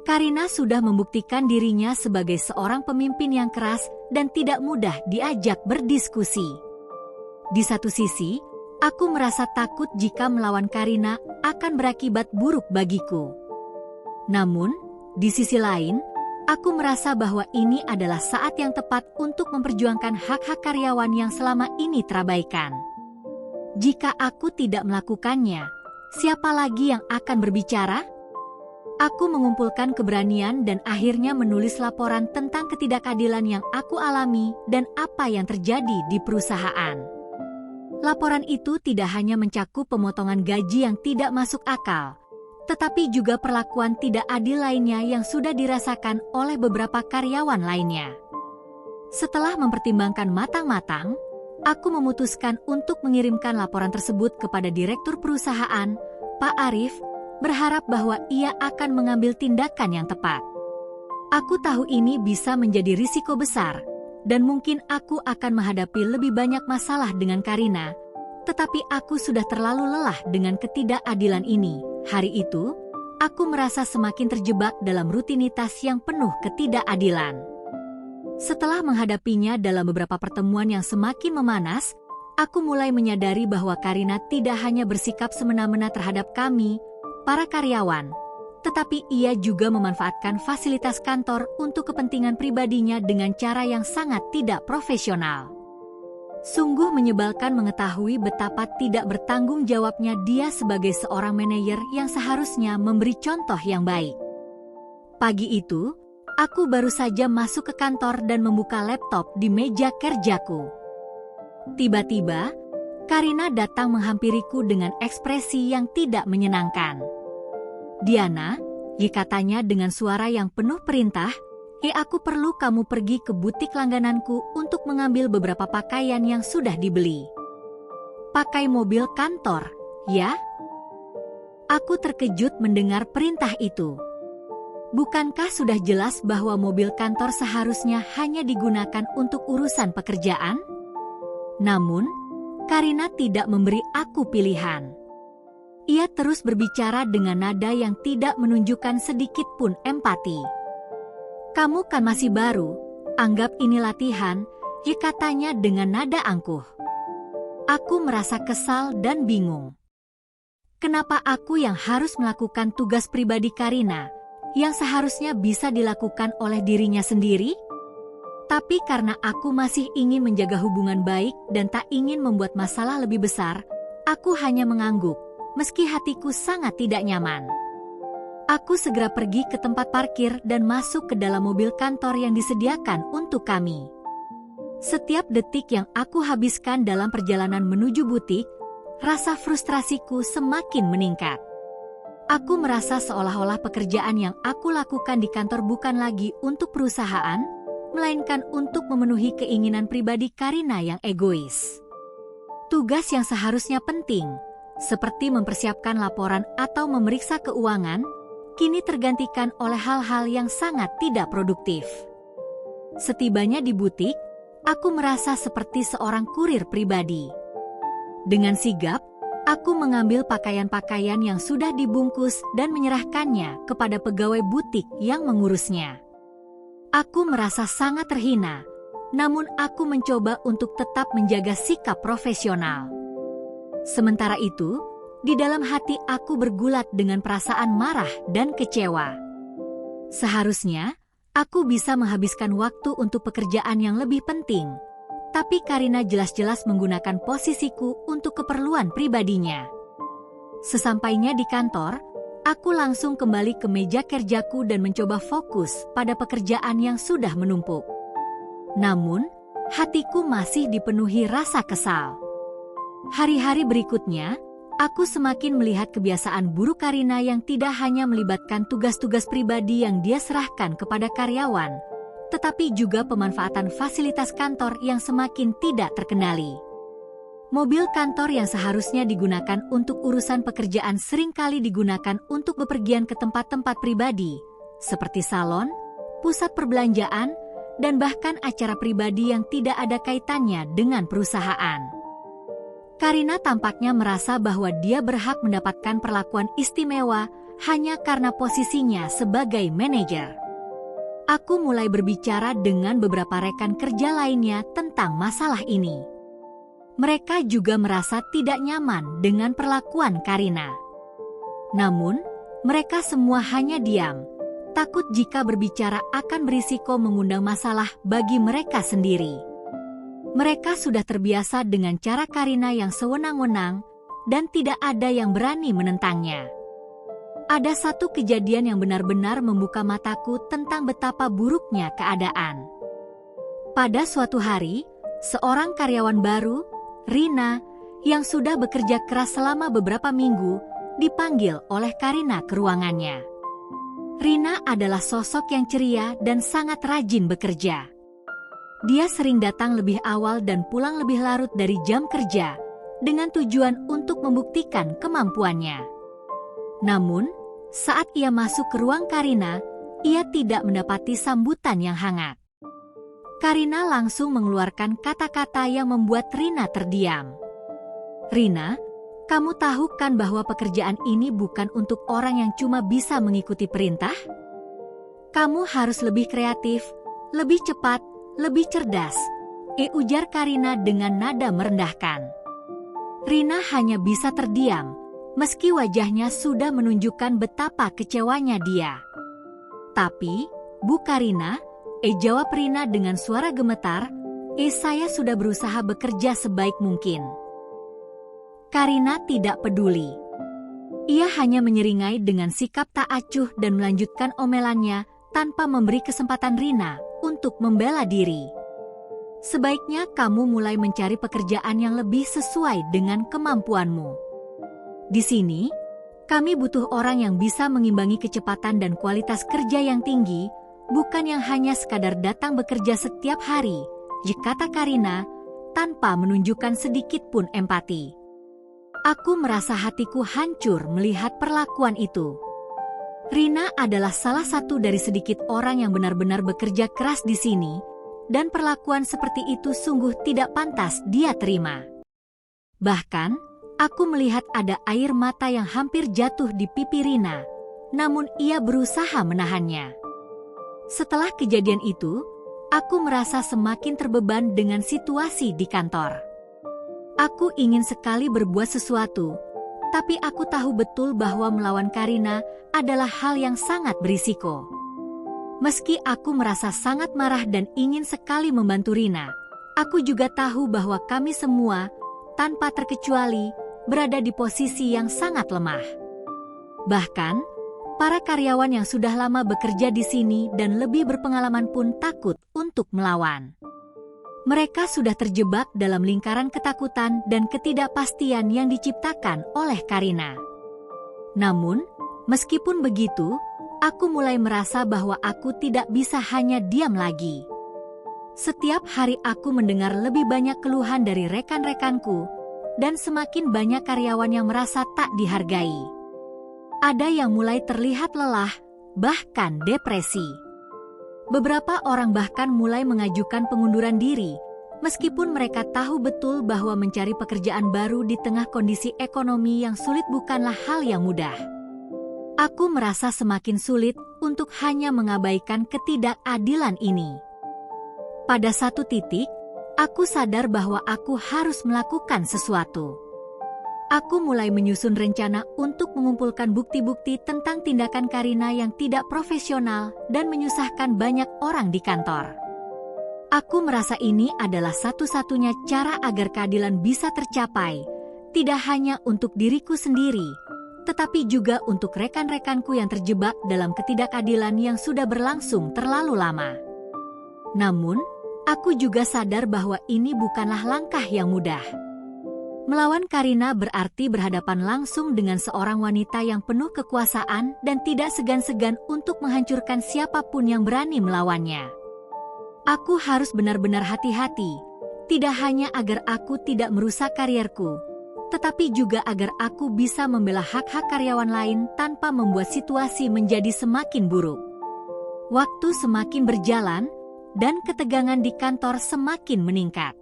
Karina sudah membuktikan dirinya sebagai seorang pemimpin yang keras dan tidak mudah diajak berdiskusi. Di satu sisi, aku merasa takut jika melawan Karina akan berakibat buruk bagiku. Namun, di sisi lain, aku merasa bahwa ini adalah saat yang tepat untuk memperjuangkan hak-hak karyawan yang selama ini terabaikan. Jika aku tidak melakukannya, siapa lagi yang akan berbicara? Aku mengumpulkan keberanian dan akhirnya menulis laporan tentang ketidakadilan yang aku alami dan apa yang terjadi di perusahaan. Laporan itu tidak hanya mencakup pemotongan gaji yang tidak masuk akal, tetapi juga perlakuan tidak adil lainnya yang sudah dirasakan oleh beberapa karyawan lainnya. Setelah mempertimbangkan matang-matang, aku memutuskan untuk mengirimkan laporan tersebut kepada direktur perusahaan, Pak Arif, berharap bahwa ia akan mengambil tindakan yang tepat. Aku tahu ini bisa menjadi risiko besar, dan mungkin aku akan menghadapi lebih banyak masalah dengan Karina, tetapi aku sudah terlalu lelah dengan ketidakadilan ini. Hari itu, aku merasa semakin terjebak dalam rutinitas yang penuh ketidakadilan. Setelah menghadapinya dalam beberapa pertemuan yang semakin memanas, aku mulai menyadari bahwa Karina tidak hanya bersikap semena-mena terhadap kami, para karyawan, tetapi ia juga memanfaatkan fasilitas kantor untuk kepentingan pribadinya dengan cara yang sangat tidak profesional. Sungguh menyebalkan mengetahui betapa tidak bertanggung jawabnya dia sebagai seorang manajer yang seharusnya memberi contoh yang baik. Pagi itu, aku baru saja masuk ke kantor dan membuka laptop di meja kerjaku. Tiba-tiba, Karina datang menghampiriku dengan ekspresi yang tidak menyenangkan. "Diana," katanya dengan suara yang penuh perintah, aku perlu kamu pergi ke butik langgananku untuk mengambil beberapa pakaian yang sudah dibeli." "Pakai mobil kantor, ya?" Aku terkejut mendengar perintah itu. Bukankah sudah jelas bahwa mobil kantor seharusnya hanya digunakan untuk urusan pekerjaan? Namun, Karina tidak memberi aku pilihan. Ia terus berbicara dengan nada yang tidak menunjukkan sedikit pun empati. "Kamu kan masih baru, anggap ini latihan," katanya dengan nada angkuh. Aku merasa kesal dan bingung. Kenapa aku yang harus melakukan tugas pribadi Karina, yang seharusnya bisa dilakukan oleh dirinya sendiri? Tapi karena aku masih ingin menjaga hubungan baik dan tak ingin membuat masalah lebih besar, aku hanya mengangguk, meski hatiku sangat tidak nyaman. Aku segera pergi ke tempat parkir dan masuk ke dalam mobil kantor yang disediakan untuk kami. Setiap detik yang aku habiskan dalam perjalanan menuju butik, rasa frustrasiku semakin meningkat. Aku merasa seolah-olah pekerjaan yang aku lakukan di kantor bukan lagi untuk perusahaan, melainkan untuk memenuhi keinginan pribadi Karina yang egois. Tugas yang seharusnya penting, seperti mempersiapkan laporan atau memeriksa keuangan, kini tergantikan oleh hal-hal yang sangat tidak produktif. Setibanya di butik, aku merasa seperti seorang kurir pribadi. Dengan sigap, aku mengambil pakaian-pakaian yang sudah dibungkus dan menyerahkannya kepada pegawai butik yang mengurusnya. Aku merasa sangat terhina, namun aku mencoba untuk tetap menjaga sikap profesional. Sementara itu, di dalam hati aku bergulat dengan perasaan marah dan kecewa. Seharusnya, aku bisa menghabiskan waktu untuk pekerjaan yang lebih penting, tapi Karina jelas-jelas menggunakan posisiku untuk keperluan pribadinya. Sesampainya di kantor, aku langsung kembali ke meja kerjaku dan mencoba fokus pada pekerjaan yang sudah menumpuk. Namun, hatiku masih dipenuhi rasa kesal. Hari-hari berikutnya, aku semakin melihat kebiasaan buruk Karina yang tidak hanya melibatkan tugas-tugas pribadi yang dia serahkan kepada karyawan, tetapi juga pemanfaatan fasilitas kantor yang semakin tidak terkendali. Mobil kantor yang seharusnya digunakan untuk urusan pekerjaan seringkali digunakan untuk bepergian ke tempat-tempat pribadi, seperti salon, pusat perbelanjaan, dan bahkan acara pribadi yang tidak ada kaitannya dengan perusahaan. Karina tampaknya merasa bahwa dia berhak mendapatkan perlakuan istimewa hanya karena posisinya sebagai manajer. Aku mulai berbicara dengan beberapa rekan kerja lainnya tentang masalah ini. Mereka juga merasa tidak nyaman dengan perlakuan Karina. Namun, mereka semua hanya diam, takut jika berbicara akan berisiko mengundang masalah bagi mereka sendiri. Mereka sudah terbiasa dengan cara Karina yang sewenang-wenang dan tidak ada yang berani menentangnya. Ada satu kejadian yang benar-benar membuka mataku tentang betapa buruknya keadaan. Pada suatu hari, seorang karyawan baru, Rina, yang sudah bekerja keras selama beberapa minggu, dipanggil oleh Karina ke ruangannya. Rina adalah sosok yang ceria dan sangat rajin bekerja. Dia sering datang lebih awal dan pulang lebih larut dari jam kerja, dengan tujuan untuk membuktikan kemampuannya. Namun, saat ia masuk ke ruang Karina, ia tidak mendapati sambutan yang hangat. Karina langsung mengeluarkan kata-kata yang membuat Rina terdiam. "Rina, kamu tahu kan bahwa pekerjaan ini bukan untuk orang yang cuma bisa mengikuti perintah? Kamu harus lebih kreatif, lebih cepat, lebih cerdas," ujar Karina dengan nada merendahkan. Rina hanya bisa terdiam, meski wajahnya sudah menunjukkan betapa kecewanya dia. "Tapi, Bu Karina," jawab Rina dengan suara gemetar, "saya sudah berusaha bekerja sebaik mungkin." Karina tidak peduli. Ia hanya menyeringai dengan sikap tak acuh dan melanjutkan omelannya tanpa memberi kesempatan Rina untuk membela diri. "Sebaiknya kamu mulai mencari pekerjaan yang lebih sesuai dengan kemampuanmu. Di sini, kami butuh orang yang bisa mengimbangi kecepatan dan kualitas kerja yang tinggi, bukan yang hanya sekadar datang bekerja setiap hari," kata Karina, tanpa menunjukkan sedikit pun empati. Aku merasa hatiku hancur melihat perlakuan itu. Rina adalah salah satu dari sedikit orang yang benar-benar bekerja keras di sini, dan perlakuan seperti itu sungguh tidak pantas dia terima. Bahkan, aku melihat ada air mata yang hampir jatuh di pipi Rina, namun ia berusaha menahannya. Setelah kejadian itu, aku merasa semakin terbeban dengan situasi di kantor. Aku ingin sekali berbuat sesuatu, tapi aku tahu betul bahwa melawan Karina adalah hal yang sangat berisiko. Meski aku merasa sangat marah dan ingin sekali membantu Rina, aku juga tahu bahwa kami semua, tanpa terkecuali, berada di posisi yang sangat lemah. Bahkan, para karyawan yang sudah lama bekerja di sini dan lebih berpengalaman pun takut untuk melawan. Mereka sudah terjebak dalam lingkaran ketakutan dan ketidakpastian yang diciptakan oleh Karina. Namun, meskipun begitu, aku mulai merasa bahwa aku tidak bisa hanya diam lagi. Setiap hari aku mendengar lebih banyak keluhan dari rekan-rekanku, dan semakin banyak karyawan yang merasa tak dihargai. Ada yang mulai terlihat lelah, bahkan depresi. Beberapa orang bahkan mulai mengajukan pengunduran diri, meskipun mereka tahu betul bahwa mencari pekerjaan baru di tengah kondisi ekonomi yang sulit bukanlah hal yang mudah. Aku merasa semakin sulit untuk hanya mengabaikan ketidakadilan ini. Pada satu titik, aku sadar bahwa aku harus melakukan sesuatu. Aku mulai menyusun rencana untuk mengumpulkan bukti-bukti tentang tindakan Karina yang tidak profesional dan menyusahkan banyak orang di kantor. Aku merasa ini adalah satu-satunya cara agar keadilan bisa tercapai, tidak hanya untuk diriku sendiri, tetapi juga untuk rekan-rekanku yang terjebak dalam ketidakadilan yang sudah berlangsung terlalu lama. Namun, aku juga sadar bahwa ini bukanlah langkah yang mudah. Melawan Karina berarti berhadapan langsung dengan seorang wanita yang penuh kekuasaan dan tidak segan-segan untuk menghancurkan siapapun yang berani melawannya. Aku harus benar-benar hati-hati, tidak hanya agar aku tidak merusak karierku, tetapi juga agar aku bisa membela hak-hak karyawan lain tanpa membuat situasi menjadi semakin buruk. Waktu semakin berjalan, dan ketegangan di kantor semakin meningkat.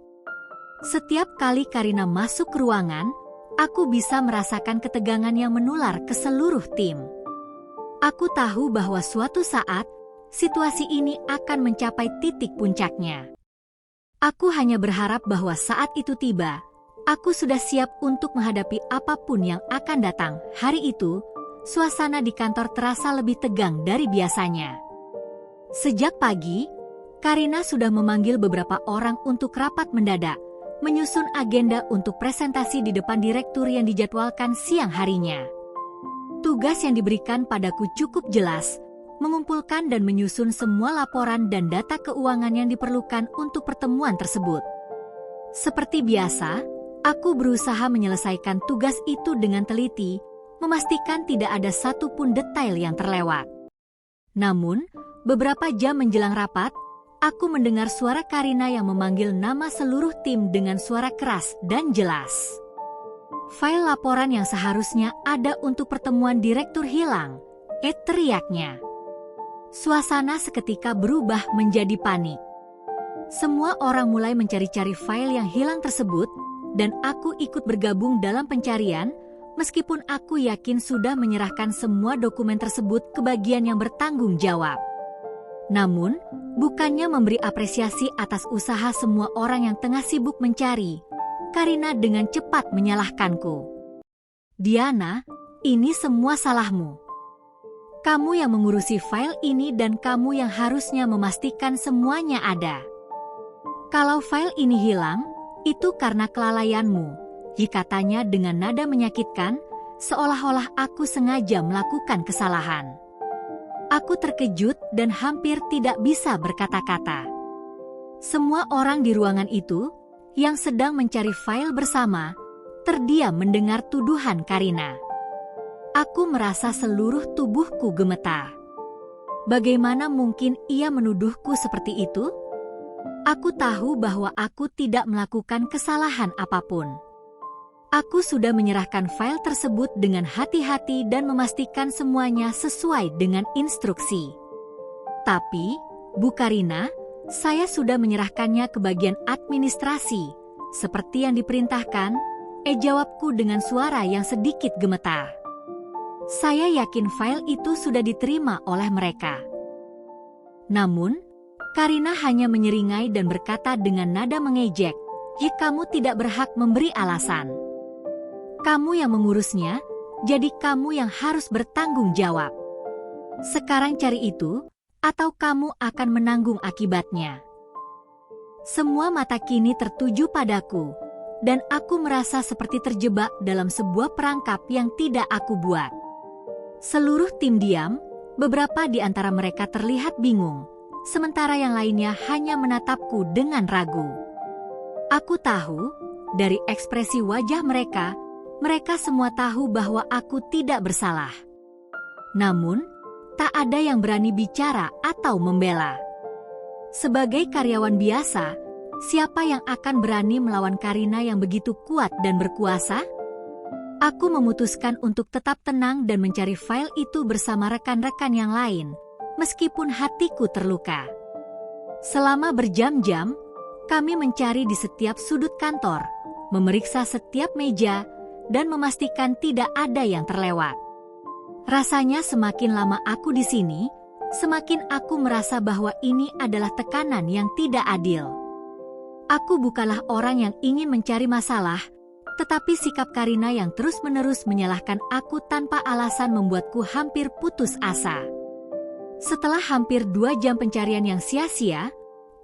Setiap kali Karina masuk ke ruangan, aku bisa merasakan ketegangan yang menular ke seluruh tim. Aku tahu bahwa suatu saat, situasi ini akan mencapai titik puncaknya. Aku hanya berharap bahwa saat itu tiba, aku sudah siap untuk menghadapi apapun yang akan datang. Hari itu, suasana di kantor terasa lebih tegang dari biasanya. Sejak pagi, Karina sudah memanggil beberapa orang untuk rapat mendadak, menyusun agenda untuk presentasi di depan direktur yang dijadwalkan siang harinya. Tugas yang diberikan padaku cukup jelas, mengumpulkan dan menyusun semua laporan dan data keuangan yang diperlukan untuk pertemuan tersebut. Seperti biasa, aku berusaha menyelesaikan tugas itu dengan teliti, memastikan tidak ada satupun detail yang terlewat. Namun, beberapa jam menjelang rapat, aku mendengar suara Karina yang memanggil nama seluruh tim dengan suara keras dan jelas. File laporan yang seharusnya ada untuk pertemuan direktur hilang, teriaknya. Suasana seketika berubah menjadi panik. Semua orang mulai mencari-cari file yang hilang tersebut, dan aku ikut bergabung dalam pencarian, meskipun aku yakin sudah menyerahkan semua dokumen tersebut ke bagian yang bertanggung jawab. Namun, bukannya memberi apresiasi atas usaha semua orang yang tengah sibuk mencari, Karina dengan cepat menyalahkanku. "Diana, ini semua salahmu. Kamu yang mengurusi file ini dan kamu yang harusnya memastikan semuanya ada. Kalau file ini hilang, itu karena kelalaianmu," katanya dengan nada menyakitkan, seolah-olah aku sengaja melakukan kesalahan. Aku terkejut dan hampir tidak bisa berkata-kata. Semua orang di ruangan itu, yang sedang mencari file bersama, terdiam mendengar tuduhan Karina. Aku merasa seluruh tubuhku gemetar. Bagaimana mungkin ia menuduhku seperti itu? Aku tahu bahwa aku tidak melakukan kesalahan apapun. Aku sudah menyerahkan file tersebut dengan hati-hati dan memastikan semuanya sesuai dengan instruksi. Tapi, Bu Karina, saya sudah menyerahkannya ke bagian administrasi, seperti yang diperintahkan, jawabku dengan suara yang sedikit gemetar. Saya yakin file itu sudah diterima oleh mereka. Namun, Karina hanya menyeringai dan berkata dengan nada mengejek, kamu tidak berhak memberi alasan. Kamu yang mengurusnya, jadi kamu yang harus bertanggung jawab. Sekarang cari itu, atau kamu akan menanggung akibatnya. Semua mata kini tertuju padaku, dan aku merasa seperti terjebak dalam sebuah perangkap yang tidak aku buat. Seluruh tim diam, beberapa di antara mereka terlihat bingung, sementara yang lainnya hanya menatapku dengan ragu. Aku tahu, dari ekspresi wajah mereka semua tahu bahwa aku tidak bersalah. Namun, tak ada yang berani bicara atau membela. Sebagai karyawan biasa, siapa yang akan berani melawan Karina yang begitu kuat dan berkuasa? Aku memutuskan untuk tetap tenang dan mencari file itu bersama rekan-rekan yang lain, meskipun hatiku terluka. Selama berjam-jam, kami mencari di setiap sudut kantor, memeriksa setiap meja, dan memastikan tidak ada yang terlewat. Rasanya semakin lama aku di sini, semakin aku merasa bahwa ini adalah tekanan yang tidak adil. Aku bukanlah orang yang ingin mencari masalah, tetapi sikap Karina yang terus-menerus menyalahkan aku tanpa alasan membuatku hampir putus asa. Setelah hampir 2 jam pencarian yang sia-sia,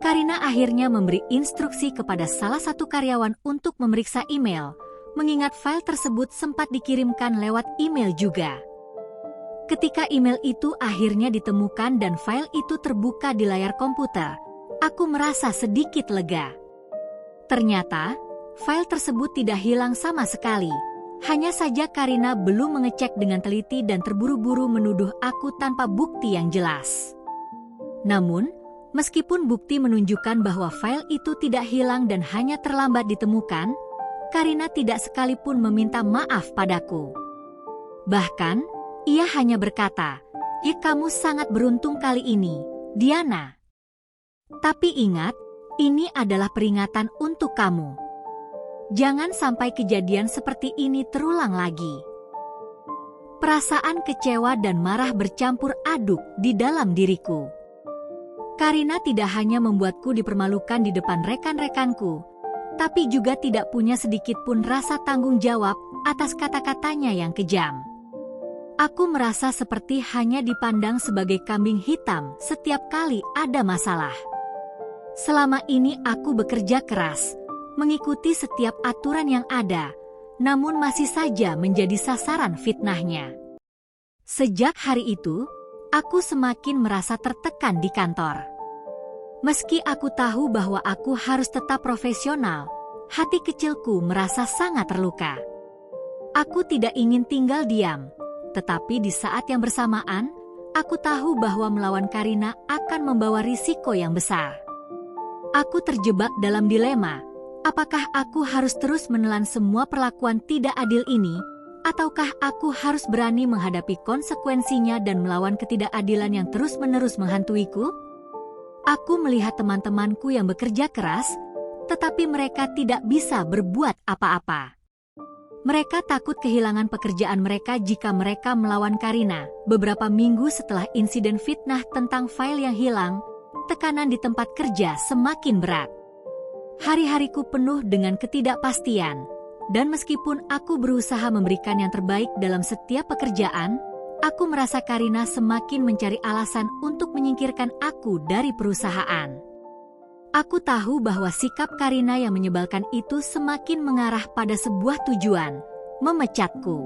Karina akhirnya memberi instruksi kepada salah satu karyawan untuk memeriksa email, mengingat file tersebut sempat dikirimkan lewat email juga. Ketika email itu akhirnya ditemukan dan file itu terbuka di layar komputer, aku merasa sedikit lega. Ternyata, file tersebut tidak hilang sama sekali. Hanya saja Karina belum mengecek dengan teliti dan terburu-buru menuduh aku tanpa bukti yang jelas. Namun, meskipun bukti menunjukkan bahwa file itu tidak hilang dan hanya terlambat ditemukan, Karina tidak sekalipun meminta maaf padaku. Bahkan, ia hanya berkata, kamu sangat beruntung kali ini, Diana. Tapi ingat, ini adalah peringatan untuk kamu. Jangan sampai kejadian seperti ini terulang lagi." Perasaan kecewa dan marah bercampur aduk di dalam diriku. Karina tidak hanya membuatku dipermalukan di depan rekan-rekanku, tapi juga tidak punya sedikit pun rasa tanggung jawab atas kata-katanya yang kejam. Aku merasa seperti hanya dipandang sebagai kambing hitam setiap kali ada masalah. Selama ini aku bekerja keras, mengikuti setiap aturan yang ada, namun masih saja menjadi sasaran fitnahnya. Sejak hari itu, aku semakin merasa tertekan di kantor. Meski aku tahu bahwa aku harus tetap profesional, hati kecilku merasa sangat terluka. Aku tidak ingin tinggal diam, tetapi di saat yang bersamaan, aku tahu bahwa melawan Karina akan membawa risiko yang besar. Aku terjebak dalam dilema, apakah aku harus terus menelan semua perlakuan tidak adil ini, ataukah aku harus berani menghadapi konsekuensinya dan melawan ketidakadilan yang terus-menerus menghantuiku? Aku melihat teman-temanku yang bekerja keras, tetapi mereka tidak bisa berbuat apa-apa. Mereka takut kehilangan pekerjaan mereka jika mereka melawan Karina. Beberapa minggu setelah insiden fitnah tentang file yang hilang, tekanan di tempat kerja semakin berat. Hari-hariku penuh dengan ketidakpastian, dan meskipun aku berusaha memberikan yang terbaik dalam setiap pekerjaan, aku merasa Karina semakin mencari alasan untuk menyingkirkan aku dari perusahaan. Aku tahu bahwa sikap Karina yang menyebalkan itu semakin mengarah pada sebuah tujuan, memecatku.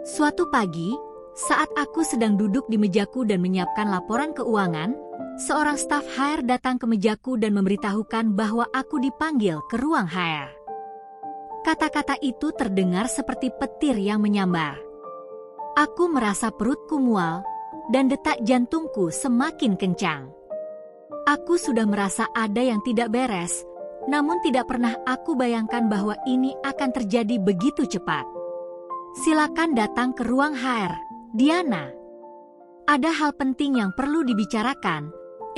Suatu pagi, saat aku sedang duduk di mejaku dan menyiapkan laporan keuangan, seorang staf HR datang ke mejaku dan memberitahukan bahwa aku dipanggil ke ruang HR. Kata-kata itu terdengar seperti petir yang menyambar. Aku merasa perutku mual, dan detak jantungku semakin kencang. Aku sudah merasa ada yang tidak beres, Namun tidak pernah aku bayangkan bahwa ini akan terjadi begitu cepat. Silakan datang ke ruang HR, Diana. Ada hal penting yang perlu dibicarakan,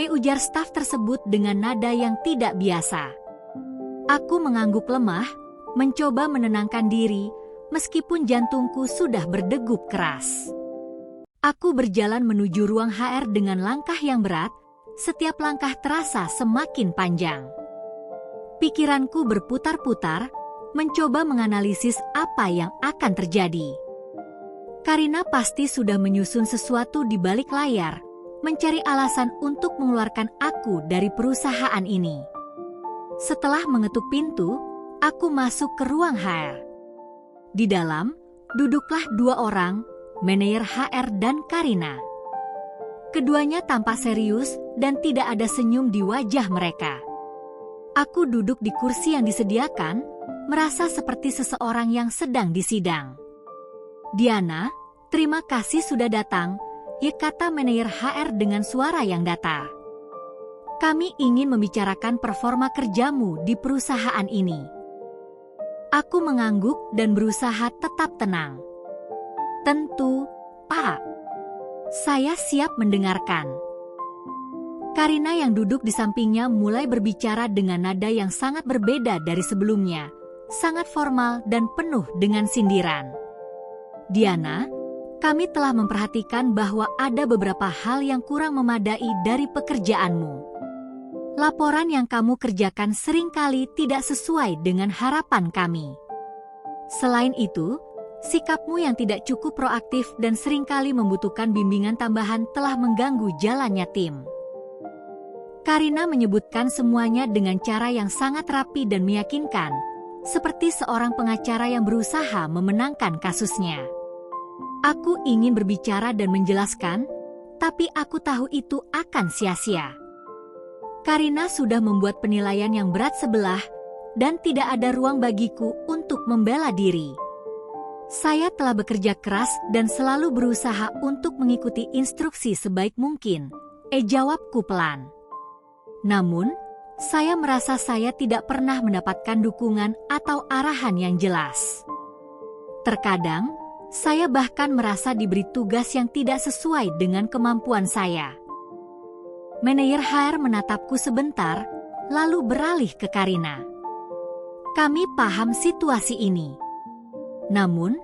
ujar staf tersebut dengan nada yang tidak biasa. Aku mengangguk lemah, mencoba menenangkan diri, meskipun jantungku sudah berdegup keras. Aku berjalan menuju ruang HR dengan langkah yang berat, setiap langkah terasa semakin panjang. Pikiranku berputar-putar, mencoba menganalisis apa yang akan terjadi. Karina pasti sudah menyusun sesuatu di balik layar, mencari alasan untuk mengeluarkan aku dari perusahaan ini. Setelah mengetuk pintu, aku masuk ke ruang HR. Di dalam, duduklah dua orang, manajer HR dan Karina. Keduanya tampak serius dan tidak ada senyum di wajah mereka. Aku duduk di kursi yang disediakan, merasa seperti seseorang yang sedang disidang. Diana, terima kasih sudah datang, kata manajer HR dengan suara yang datar. Kami ingin membicarakan performa kerjamu di perusahaan ini. Aku mengangguk dan berusaha tetap tenang. Tentu, Pak. Saya siap mendengarkan. Karina yang duduk di sampingnya mulai berbicara dengan nada yang sangat berbeda dari sebelumnya, sangat formal dan penuh dengan sindiran. Diana, kami telah memperhatikan bahwa ada beberapa hal yang kurang memadai dari pekerjaanmu. Laporan yang kamu kerjakan seringkali tidak sesuai dengan harapan kami. Selain itu, sikapmu yang tidak cukup proaktif dan seringkali membutuhkan bimbingan tambahan telah mengganggu jalannya tim. Karina menyebutkan semuanya dengan cara yang sangat rapi dan meyakinkan, seperti seorang pengacara yang berusaha memenangkan kasusnya. Aku ingin berbicara dan menjelaskan, tapi aku tahu itu akan sia-sia. Karina sudah membuat penilaian yang berat sebelah, dan tidak ada ruang bagiku untuk membela diri. Saya telah bekerja keras dan selalu berusaha untuk mengikuti instruksi sebaik mungkin, jawabku pelan. Namun, saya merasa saya tidak pernah mendapatkan dukungan atau arahan yang jelas. Terkadang, saya bahkan merasa diberi tugas yang tidak sesuai dengan kemampuan saya. Manajer HR menatapku sebentar, lalu beralih ke Karina. Kami paham situasi ini. Namun,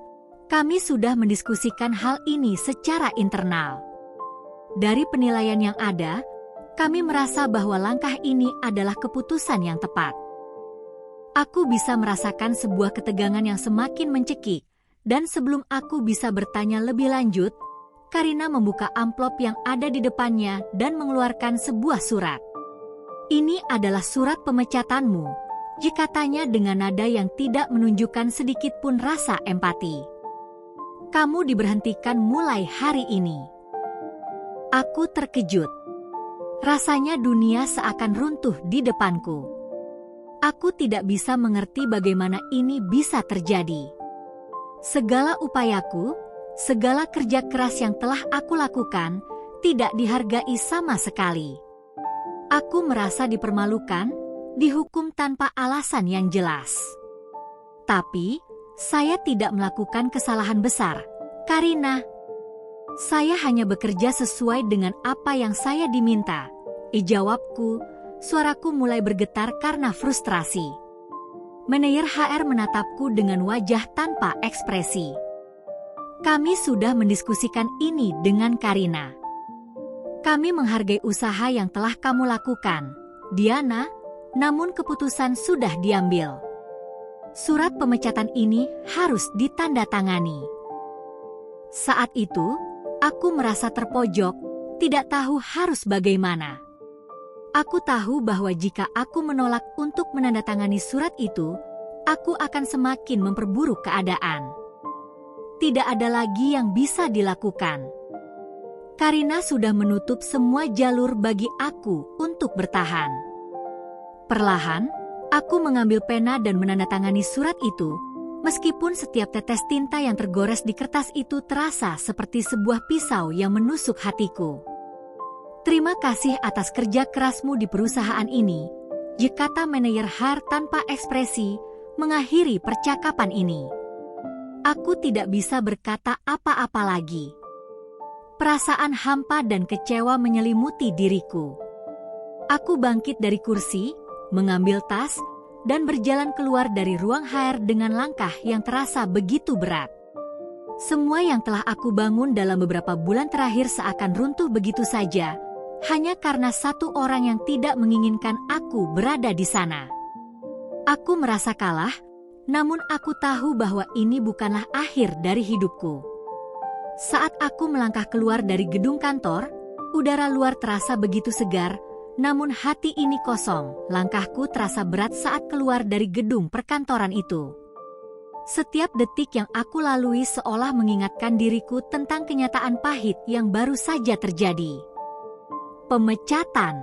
kami sudah mendiskusikan hal ini secara internal. Dari penilaian yang ada, kami merasa bahwa langkah ini adalah keputusan yang tepat. Aku bisa merasakan sebuah ketegangan yang semakin mencekik, dan sebelum aku bisa bertanya lebih lanjut, Karina membuka amplop yang ada di depannya dan mengeluarkan sebuah surat. Ini adalah surat pemecatanmu, katanya dengan nada yang tidak menunjukkan sedikit pun rasa empati. Kamu diberhentikan mulai hari ini. Aku terkejut. Rasanya dunia seakan runtuh di depanku. Aku tidak bisa mengerti bagaimana ini bisa terjadi. Segala upayaku, segala kerja keras yang telah aku lakukan, tidak dihargai sama sekali. Aku merasa dipermalukan, dihukum tanpa alasan yang jelas. Tapi, saya tidak melakukan kesalahan besar, Karina. Saya hanya bekerja sesuai dengan apa yang saya diminta, jawabku, suaraku mulai bergetar karena frustrasi. Manajer HR menatapku dengan wajah tanpa ekspresi. Kami sudah mendiskusikan ini dengan Karina. Kami menghargai usaha yang telah kamu lakukan, Diana, namun keputusan sudah diambil. Surat pemecatan ini harus ditandatangani. Saat itu, aku merasa terpojok, tidak tahu harus bagaimana. Aku tahu bahwa jika aku menolak untuk menandatangani surat itu, aku akan semakin memperburuk keadaan. Tidak ada lagi yang bisa dilakukan. Karina sudah menutup semua jalur bagi aku untuk bertahan. Perlahan, aku mengambil pena dan menandatangani surat itu, meskipun setiap tetes tinta yang tergores di kertas itu terasa seperti sebuah pisau yang menusuk hatiku. Terima kasih atas kerja kerasmu di perusahaan ini, kata manajer HR tanpa ekspresi, mengakhiri percakapan ini. Aku tidak bisa berkata apa-apa lagi. Perasaan hampa dan kecewa menyelimuti diriku. Aku bangkit dari kursi, mengambil tas, dan berjalan keluar dari ruang HR dengan langkah yang terasa begitu berat. Semua yang telah aku bangun dalam beberapa bulan terakhir seakan runtuh begitu saja, hanya karena satu orang yang tidak menginginkan aku berada di sana. Aku merasa kalah, namun aku tahu bahwa ini bukanlah akhir dari hidupku. Saat aku melangkah keluar dari gedung kantor, udara luar terasa begitu segar, namun hati ini kosong. Langkahku terasa berat saat keluar dari gedung perkantoran itu. Setiap detik yang aku lalui seolah mengingatkan diriku tentang kenyataan pahit yang baru saja terjadi. Pemecatan.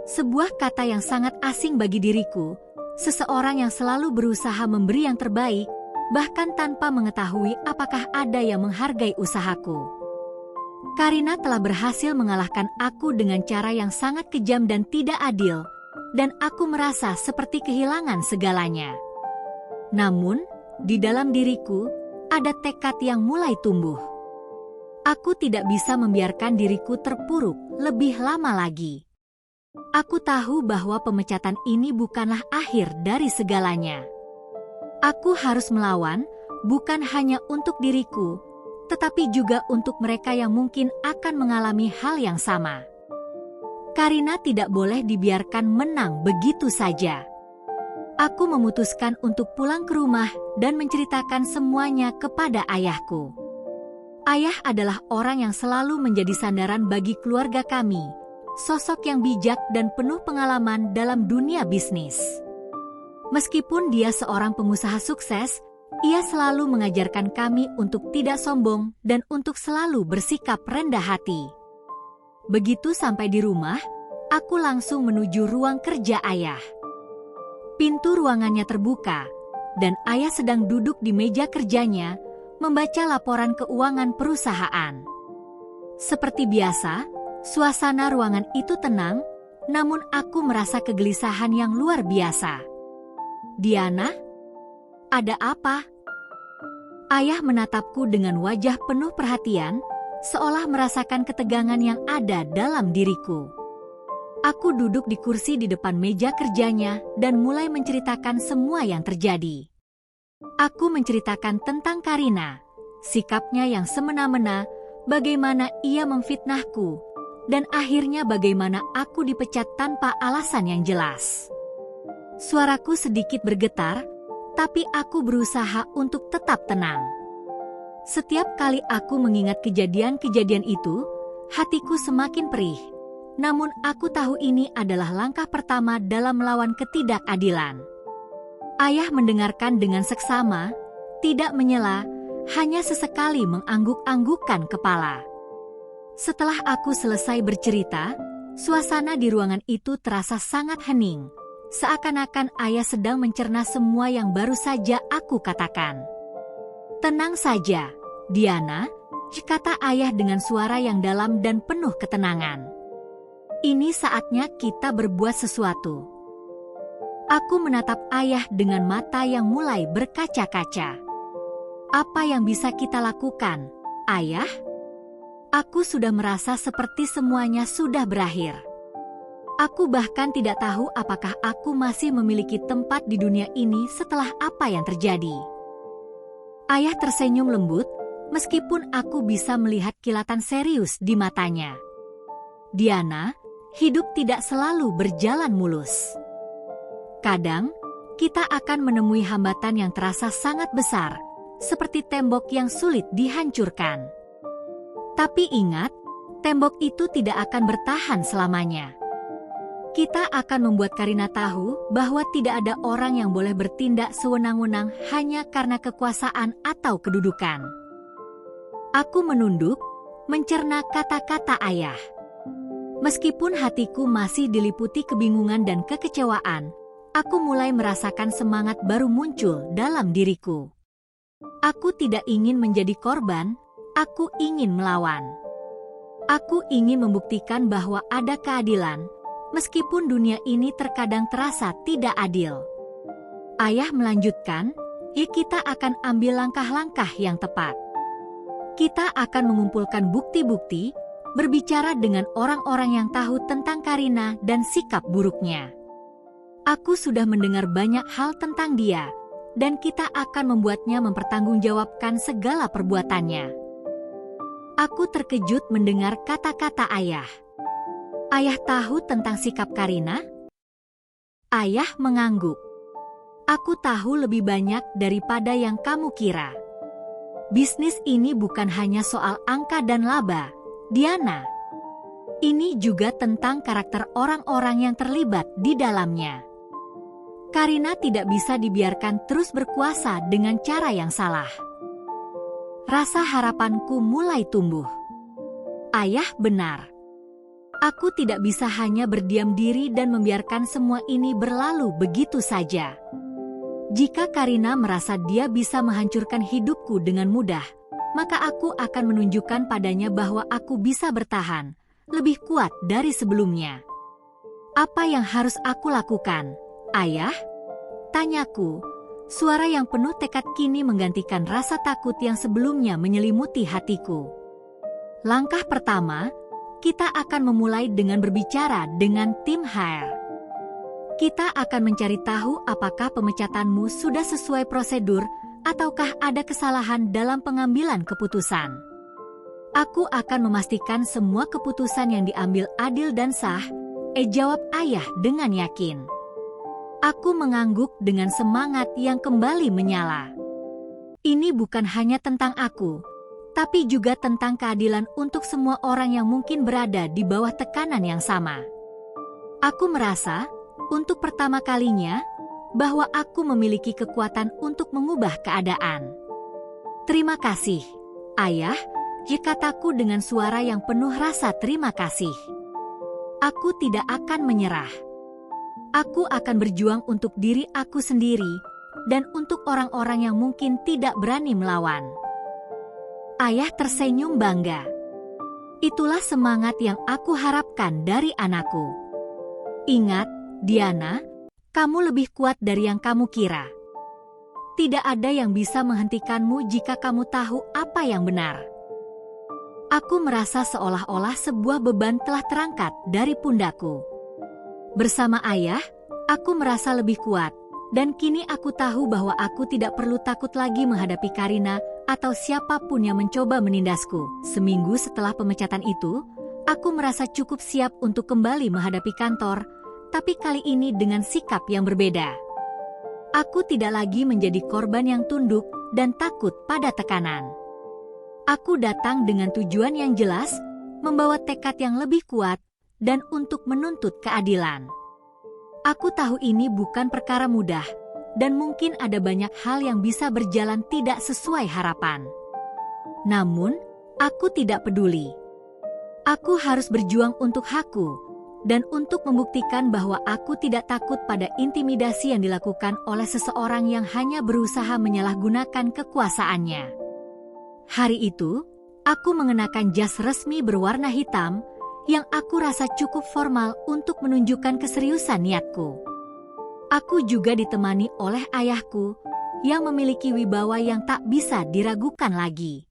Sebuah kata yang sangat asing bagi diriku, seseorang yang selalu berusaha memberi yang terbaik, bahkan tanpa mengetahui apakah ada yang menghargai usahaku. Karina telah berhasil mengalahkan aku dengan cara yang sangat kejam dan tidak adil, dan aku merasa seperti kehilangan segalanya. Namun, di dalam diriku, ada tekad yang mulai tumbuh. Aku tidak bisa membiarkan diriku terpuruk lebih lama lagi. Aku tahu bahwa pemecatan ini bukanlah akhir dari segalanya. Aku harus melawan, bukan hanya untuk diriku, tetapi juga untuk mereka yang mungkin akan mengalami hal yang sama. Karina tidak boleh dibiarkan menang begitu saja. Aku memutuskan untuk pulang ke rumah dan menceritakan semuanya kepada ayahku. Ayah adalah orang yang selalu menjadi sandaran bagi keluarga kami, sosok yang bijak dan penuh pengalaman dalam dunia bisnis. Meskipun dia seorang pengusaha sukses, ia selalu mengajarkan kami untuk tidak sombong dan untuk selalu bersikap rendah hati. Begitu sampai di rumah, aku langsung menuju ruang kerja ayah. Pintu ruangannya terbuka, dan ayah sedang duduk di meja kerjanya, membaca laporan keuangan perusahaan. Seperti biasa, suasana ruangan itu tenang, namun aku merasa kegelisahan yang luar biasa. "Diana, ada apa?" Ayah menatapku dengan wajah penuh perhatian, seolah merasakan ketegangan yang ada dalam diriku. Aku duduk di kursi di depan meja kerjanya dan mulai menceritakan semua yang terjadi. Aku menceritakan tentang Karina, sikapnya yang semena-mena, bagaimana ia memfitnahku, dan akhirnya bagaimana aku dipecat tanpa alasan yang jelas. Suaraku sedikit bergetar, tapi aku berusaha untuk tetap tenang. Setiap kali aku mengingat kejadian-kejadian itu, hatiku semakin perih. Namun aku tahu ini adalah langkah pertama dalam melawan ketidakadilan. Ayah mendengarkan dengan seksama, tidak menyela, hanya sesekali mengangguk-anggukkan kepala. Setelah aku selesai bercerita, suasana di ruangan itu terasa sangat hening, seakan-akan ayah sedang mencerna semua yang baru saja aku katakan. "Tenang saja, Diana," kata ayah dengan suara yang dalam dan penuh ketenangan. "Ini saatnya kita berbuat sesuatu." Aku menatap ayah dengan mata yang mulai berkaca-kaca. "Apa yang bisa kita lakukan, ayah?" Aku sudah merasa seperti semuanya sudah berakhir. Aku bahkan tidak tahu apakah aku masih memiliki tempat di dunia ini setelah apa yang terjadi. Ayah tersenyum lembut, meskipun aku bisa melihat kilatan serius di matanya. "Diana, hidup tidak selalu berjalan mulus. Kadang, kita akan menemui hambatan yang terasa sangat besar, seperti tembok yang sulit dihancurkan. Tapi ingat, tembok itu tidak akan bertahan selamanya. Kita akan membuat Karina tahu bahwa tidak ada orang yang boleh bertindak sewenang-wenang hanya karena kekuasaan atau kedudukan." Aku menunduk, mencerna kata-kata ayah. Meskipun hatiku masih diliputi kebingungan dan kekecewaan, aku mulai merasakan semangat baru muncul dalam diriku. Aku tidak ingin menjadi korban, aku ingin melawan. Aku ingin membuktikan bahwa ada keadilan, meskipun dunia ini terkadang terasa tidak adil. Ayah melanjutkan, ya kita akan ambil langkah-langkah yang tepat. Kita akan mengumpulkan bukti-bukti, berbicara dengan orang-orang yang tahu tentang Karina dan sikap buruknya. Aku sudah mendengar banyak hal tentang dia, dan kita akan membuatnya mempertanggungjawabkan segala perbuatannya. Aku terkejut mendengar kata-kata ayah. Ayah tahu tentang sikap Karina? Ayah mengangguk. Aku tahu lebih banyak daripada yang kamu kira. Bisnis ini bukan hanya soal angka dan laba, Diana. Ini juga tentang karakter orang-orang yang terlibat di dalamnya. Karina tidak bisa dibiarkan terus berkuasa dengan cara yang salah. Rasa harapanku mulai tumbuh. Ayah benar. Aku tidak bisa hanya berdiam diri dan membiarkan semua ini berlalu begitu saja. Jika Karina merasa dia bisa menghancurkan hidupku dengan mudah, maka aku akan menunjukkan padanya bahwa aku bisa bertahan, lebih kuat dari sebelumnya. Apa yang harus aku lakukan, Ayah? Tanyaku. Suara yang penuh tekad kini menggantikan rasa takut yang sebelumnya menyelimuti hatiku. Langkah pertama, kita akan memulai dengan berbicara dengan tim HR. Kita akan mencari tahu apakah pemecatanmu sudah sesuai prosedur ataukah ada kesalahan dalam pengambilan keputusan. Aku akan memastikan semua keputusan yang diambil adil dan sah, jawab ayah dengan yakin. Aku mengangguk dengan semangat yang kembali menyala. Ini bukan hanya tentang aku, tapi juga tentang keadilan untuk semua orang yang mungkin berada di bawah tekanan yang sama. Aku merasa, untuk pertama kalinya, bahwa aku memiliki kekuatan untuk mengubah keadaan. Terima kasih, Ayah, kataku dengan suara yang penuh rasa terima kasih. Aku tidak akan menyerah. Aku akan berjuang untuk diri aku sendiri dan untuk orang-orang yang mungkin tidak berani melawan. Ayah tersenyum bangga. Itulah semangat yang aku harapkan dari anakku. Ingat, Diana, kamu lebih kuat dari yang kamu kira. Tidak ada yang bisa menghentikanmu jika kamu tahu apa yang benar. Aku merasa seolah-olah sebuah beban telah terangkat dari pundakku. Bersama ayah, aku merasa lebih kuat, dan kini aku tahu bahwa aku tidak perlu takut lagi menghadapi Karina atau siapapun yang mencoba menindasku. Seminggu setelah pemecatan itu, aku merasa cukup siap untuk kembali menghadapi kantor, tapi kali ini dengan sikap yang berbeda. Aku tidak lagi menjadi korban yang tunduk dan takut pada tekanan. Aku datang dengan tujuan yang jelas, membawa tekad yang lebih kuat, dan untuk menuntut keadilan. Aku tahu ini bukan perkara mudah, dan mungkin ada banyak hal yang bisa berjalan tidak sesuai harapan. Namun, aku tidak peduli. Aku harus berjuang untuk hakku, dan untuk membuktikan bahwa aku tidak takut pada intimidasi yang dilakukan oleh seseorang yang hanya berusaha menyalahgunakan kekuasaannya. Hari itu, aku mengenakan jas resmi berwarna hitam, yang aku rasa cukup formal untuk menunjukkan keseriusan niatku. Aku juga ditemani oleh ayahku, yang memiliki wibawa yang tak bisa diragukan lagi.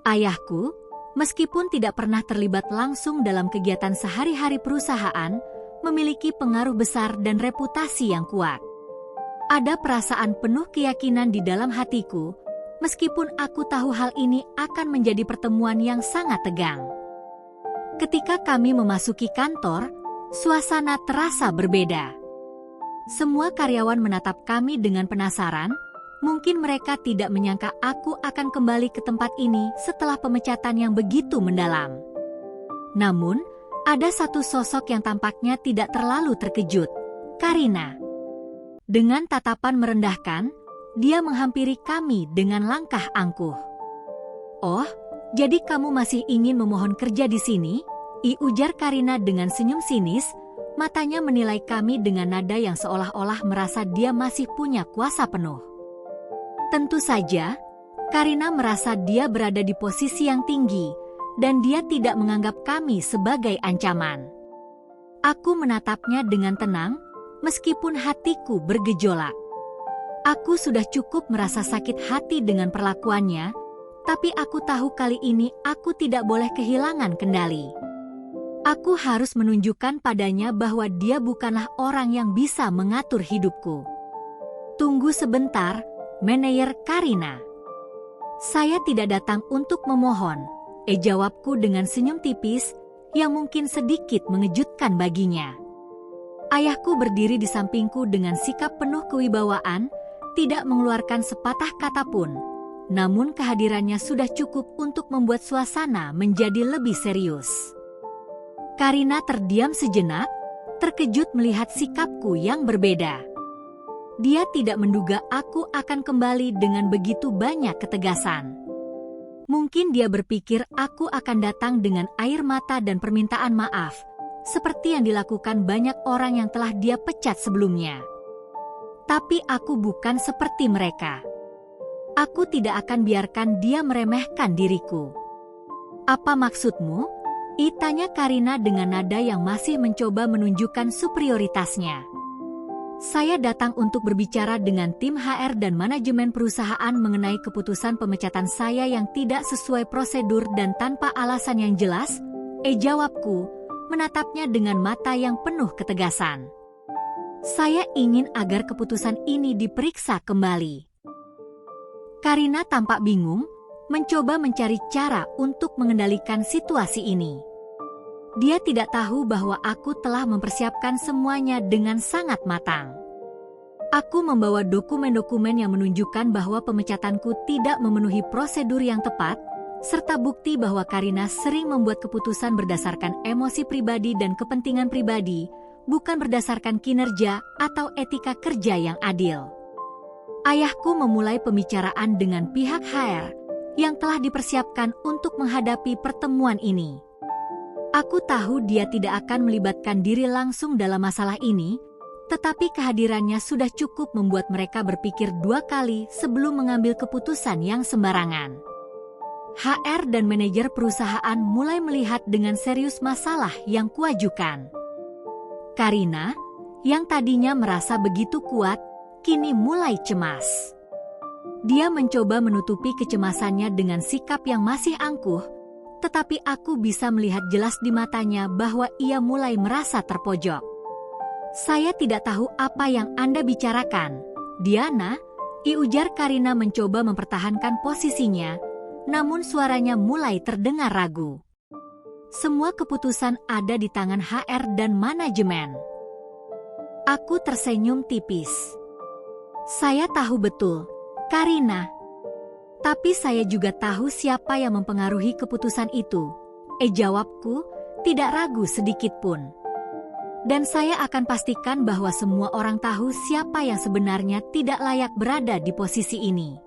Ayahku, meskipun tidak pernah terlibat langsung dalam kegiatan sehari-hari perusahaan, memiliki pengaruh besar dan reputasi yang kuat. Ada perasaan penuh keyakinan di dalam hatiku, meskipun aku tahu hal ini akan menjadi pertemuan yang sangat tegang. Ketika kami memasuki kantor, suasana terasa berbeda. Semua karyawan menatap kami dengan penasaran, mungkin mereka tidak menyangka aku akan kembali ke tempat ini setelah pemecatan yang begitu mendalam. Namun, ada satu sosok yang tampaknya tidak terlalu terkejut, Karina. Dengan tatapan merendahkan, dia menghampiri kami dengan langkah angkuh. "Oh, jadi kamu masih ingin memohon kerja di sini?" ujar Karina dengan senyum sinis, matanya menilai kami dengan nada yang seolah-olah merasa dia masih punya kuasa penuh. Tentu saja, Karina merasa dia berada di posisi yang tinggi, dan dia tidak menganggap kami sebagai ancaman. Aku menatapnya dengan tenang, meskipun hatiku bergejolak. Aku sudah cukup merasa sakit hati dengan perlakuannya, tapi aku tahu kali ini aku tidak boleh kehilangan kendali. Aku harus menunjukkan padanya bahwa dia bukanlah orang yang bisa mengatur hidupku. Tunggu sebentar, manajer Karina. Saya tidak datang untuk memohon, jawabku dengan senyum tipis yang mungkin sedikit mengejutkan baginya. Ayahku berdiri di sampingku dengan sikap penuh kewibawaan, tidak mengeluarkan sepatah kata pun. Namun kehadirannya sudah cukup untuk membuat suasana menjadi lebih serius. Karina terdiam sejenak, terkejut melihat sikapku yang berbeda. Dia tidak menduga aku akan kembali dengan begitu banyak ketegasan. Mungkin dia berpikir aku akan datang dengan air mata dan permintaan maaf, seperti yang dilakukan banyak orang yang telah dia pecat sebelumnya. Tapi aku bukan seperti mereka. Aku tidak akan biarkan dia meremehkan diriku. Apa maksudmu? Tanya Karina dengan nada yang masih mencoba menunjukkan superioritasnya. Saya datang untuk berbicara dengan tim HR dan manajemen perusahaan mengenai keputusan pemecatan saya yang tidak sesuai prosedur dan tanpa alasan yang jelas, jawabku, menatapnya dengan mata yang penuh ketegasan. Saya ingin agar keputusan ini diperiksa kembali. Karina tampak bingung, mencoba mencari cara untuk mengendalikan situasi ini. Dia tidak tahu bahwa aku telah mempersiapkan semuanya dengan sangat matang. Aku membawa dokumen-dokumen yang menunjukkan bahwa pemecatanku tidak memenuhi prosedur yang tepat, serta bukti bahwa Karina sering membuat keputusan berdasarkan emosi pribadi dan kepentingan pribadi, bukan berdasarkan kinerja atau etika kerja yang adil. Ayahku memulai pembicaraan dengan pihak HR yang telah dipersiapkan untuk menghadapi pertemuan ini. Aku tahu dia tidak akan melibatkan diri langsung dalam masalah ini, tetapi kehadirannya sudah cukup membuat mereka berpikir dua kali sebelum mengambil keputusan yang sembarangan. HR dan manajer perusahaan mulai melihat dengan serius masalah yang kuajukan. Karina, yang tadinya merasa begitu kuat, kini mulai cemas. Dia mencoba menutupi kecemasannya dengan sikap yang masih angkuh, tetapi aku bisa melihat jelas di matanya bahwa ia mulai merasa terpojok. Saya tidak tahu apa yang Anda bicarakan, Diana, ujar Karina mencoba mempertahankan posisinya, namun suaranya mulai terdengar ragu. Semua keputusan ada di tangan HR dan manajemen. Aku tersenyum tipis. Saya tahu betul, Karina. Tapi saya juga tahu siapa yang mempengaruhi keputusan itu. Jawabku, tidak ragu sedikit pun. Dan saya akan pastikan bahwa semua orang tahu siapa yang sebenarnya tidak layak berada di posisi ini.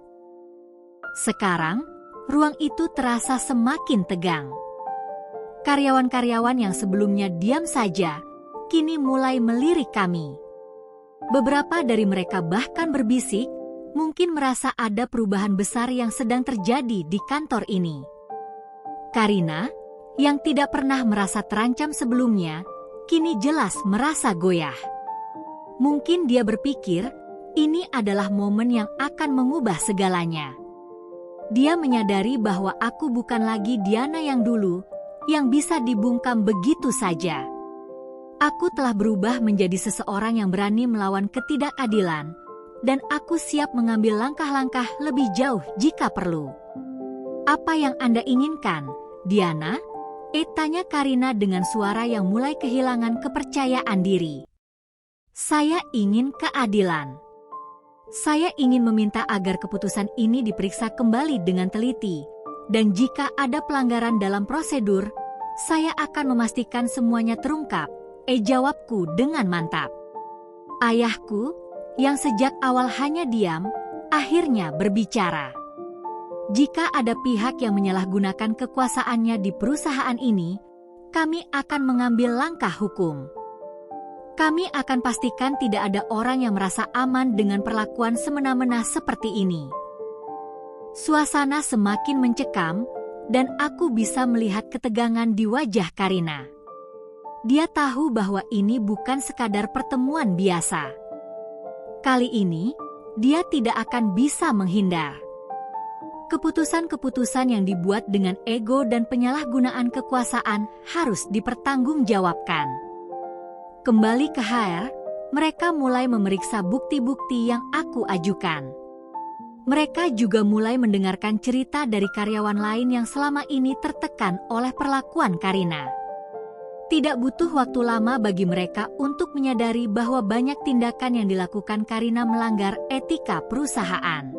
Sekarang, ruang itu terasa semakin tegang. Karyawan-karyawan yang sebelumnya diam saja, kini mulai melirik kami. Beberapa dari mereka bahkan berbisik, mungkin merasa ada perubahan besar yang sedang terjadi di kantor ini. Karina, yang tidak pernah merasa terancam sebelumnya, kini jelas merasa goyah. Mungkin dia berpikir, ini adalah momen yang akan mengubah segalanya. Dia menyadari bahwa aku bukan lagi Diana yang dulu, yang bisa dibungkam begitu saja. Aku telah berubah menjadi seseorang yang berani melawan ketidakadilan, dan aku siap mengambil langkah-langkah lebih jauh jika perlu. Apa yang Anda inginkan, Diana? Tanya Karina dengan suara yang mulai kehilangan kepercayaan diri. Saya ingin keadilan. Saya ingin meminta agar keputusan ini diperiksa kembali dengan teliti, dan jika ada pelanggaran dalam prosedur, saya akan memastikan semuanya terungkap, jawabku dengan mantap. Ayahku, yang sejak awal hanya diam, akhirnya berbicara. Jika ada pihak yang menyalahgunakan kekuasaannya di perusahaan ini, kami akan mengambil langkah hukum. Kami akan pastikan tidak ada orang yang merasa aman dengan perlakuan semena-mena seperti ini. Suasana semakin mencekam, dan aku bisa melihat ketegangan di wajah Karina. Dia tahu bahwa ini bukan sekadar pertemuan biasa. Kali ini, dia tidak akan bisa menghindar. Keputusan-keputusan yang dibuat dengan ego dan penyalahgunaan kekuasaan harus dipertanggungjawabkan. Kembali ke HR, mereka mulai memeriksa bukti-bukti yang aku ajukan. Mereka juga mulai mendengarkan cerita dari karyawan lain yang selama ini tertekan oleh perlakuan Karina. Tidak butuh waktu lama bagi mereka untuk menyadari bahwa banyak tindakan yang dilakukan Karina melanggar etika perusahaan.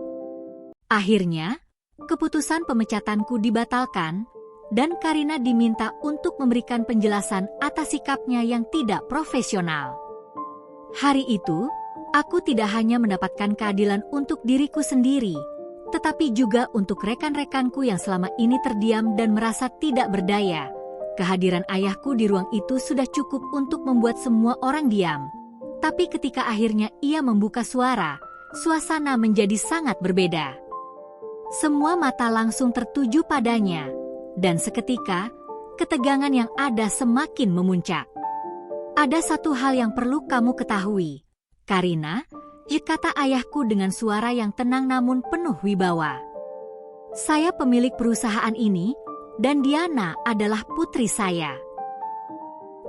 Akhirnya, keputusan pemecatanku dibatalkan, dan Karina diminta untuk memberikan penjelasan atas sikapnya yang tidak profesional. Hari itu, aku tidak hanya mendapatkan keadilan untuk diriku sendiri, tetapi juga untuk rekan-rekanku yang selama ini terdiam dan merasa tidak berdaya. Kehadiran ayahku di ruang itu sudah cukup untuk membuat semua orang diam. Tapi ketika akhirnya ia membuka suara, suasana menjadi sangat berbeda. Semua mata langsung tertuju padanya, dan seketika, ketegangan yang ada semakin memuncak. Ada satu hal yang perlu kamu ketahui, Karina, kata ayahku dengan suara yang tenang namun penuh wibawa. Saya pemilik perusahaan ini, dan Diana adalah putri saya.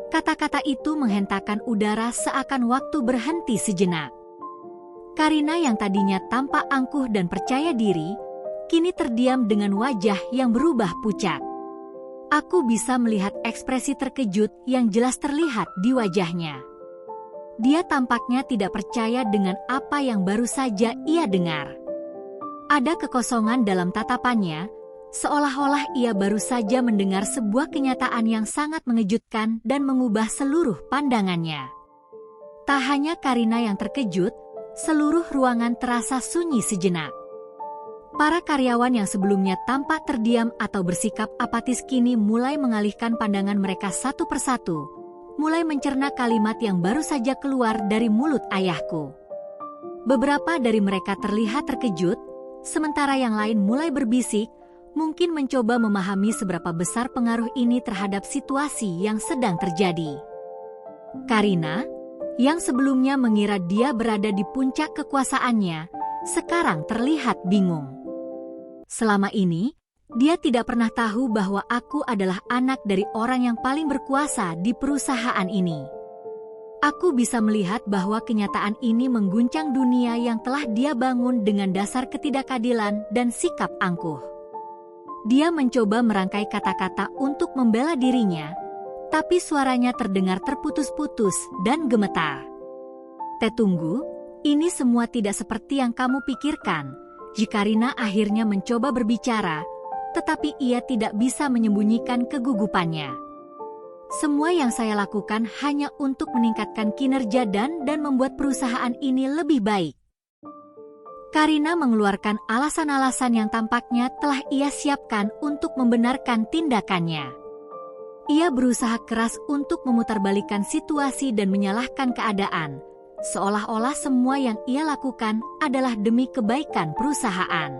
Kata-kata itu menghentakkan udara seakan waktu berhenti sejenak. Karina yang tadinya tampak angkuh dan percaya diri, kini terdiam dengan wajah yang berubah pucat. Aku bisa melihat ekspresi terkejut yang jelas terlihat di wajahnya. Dia tampaknya tidak percaya dengan apa yang baru saja ia dengar. Ada kekosongan dalam tatapannya, seolah-olah ia baru saja mendengar sebuah kenyataan yang sangat mengejutkan dan mengubah seluruh pandangannya. Tak hanya Karina yang terkejut, seluruh ruangan terasa sunyi sejenak. Para karyawan yang sebelumnya tampak terdiam atau bersikap apatis kini mulai mengalihkan pandangan mereka satu persatu, mulai mencerna kalimat yang baru saja keluar dari mulut ayahku. Beberapa dari mereka terlihat terkejut, sementara yang lain mulai berbisik, mungkin mencoba memahami seberapa besar pengaruh ini terhadap situasi yang sedang terjadi. Karina, yang sebelumnya mengira dia berada di puncak kekuasaannya, sekarang terlihat bingung. Selama ini, dia tidak pernah tahu bahwa aku adalah anak dari orang yang paling berkuasa di perusahaan ini. Aku bisa melihat bahwa kenyataan ini mengguncang dunia yang telah dia bangun dengan dasar ketidakadilan dan sikap angkuh. Dia mencoba merangkai kata-kata untuk membela dirinya, tapi suaranya terdengar terputus-putus dan gemetar. Tunggu, ini semua tidak seperti yang kamu pikirkan. Karina akhirnya mencoba berbicara, tetapi ia tidak bisa menyembunyikan kegugupannya. Semua yang saya lakukan hanya untuk meningkatkan kinerja dan membuat perusahaan ini lebih baik. Karina mengeluarkan alasan-alasan yang tampaknya telah ia siapkan untuk membenarkan tindakannya. Ia berusaha keras untuk memutarbalikkan situasi dan menyalahkan keadaan, seolah-olah semua yang ia lakukan adalah demi kebaikan perusahaan.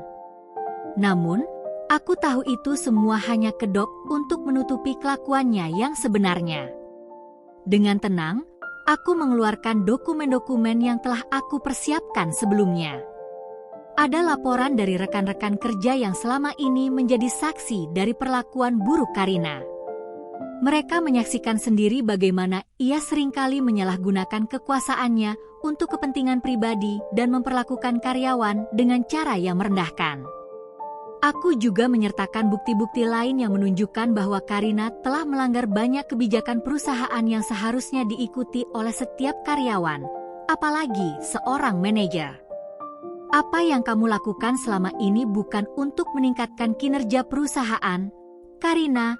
Namun, aku tahu itu semua hanya kedok untuk menutupi kelakuannya yang sebenarnya. Dengan tenang, aku mengeluarkan dokumen-dokumen yang telah aku persiapkan sebelumnya. Ada laporan dari rekan-rekan kerja yang selama ini menjadi saksi dari perlakuan buruk Karina. Mereka menyaksikan sendiri bagaimana ia seringkali menyalahgunakan kekuasaannya untuk kepentingan pribadi dan memperlakukan karyawan dengan cara yang merendahkan. Aku juga menyertakan bukti-bukti lain yang menunjukkan bahwa Karina telah melanggar banyak kebijakan perusahaan yang seharusnya diikuti oleh setiap karyawan, apalagi seorang manajer. Apa yang kamu lakukan selama ini bukan untuk meningkatkan kinerja perusahaan, Karina,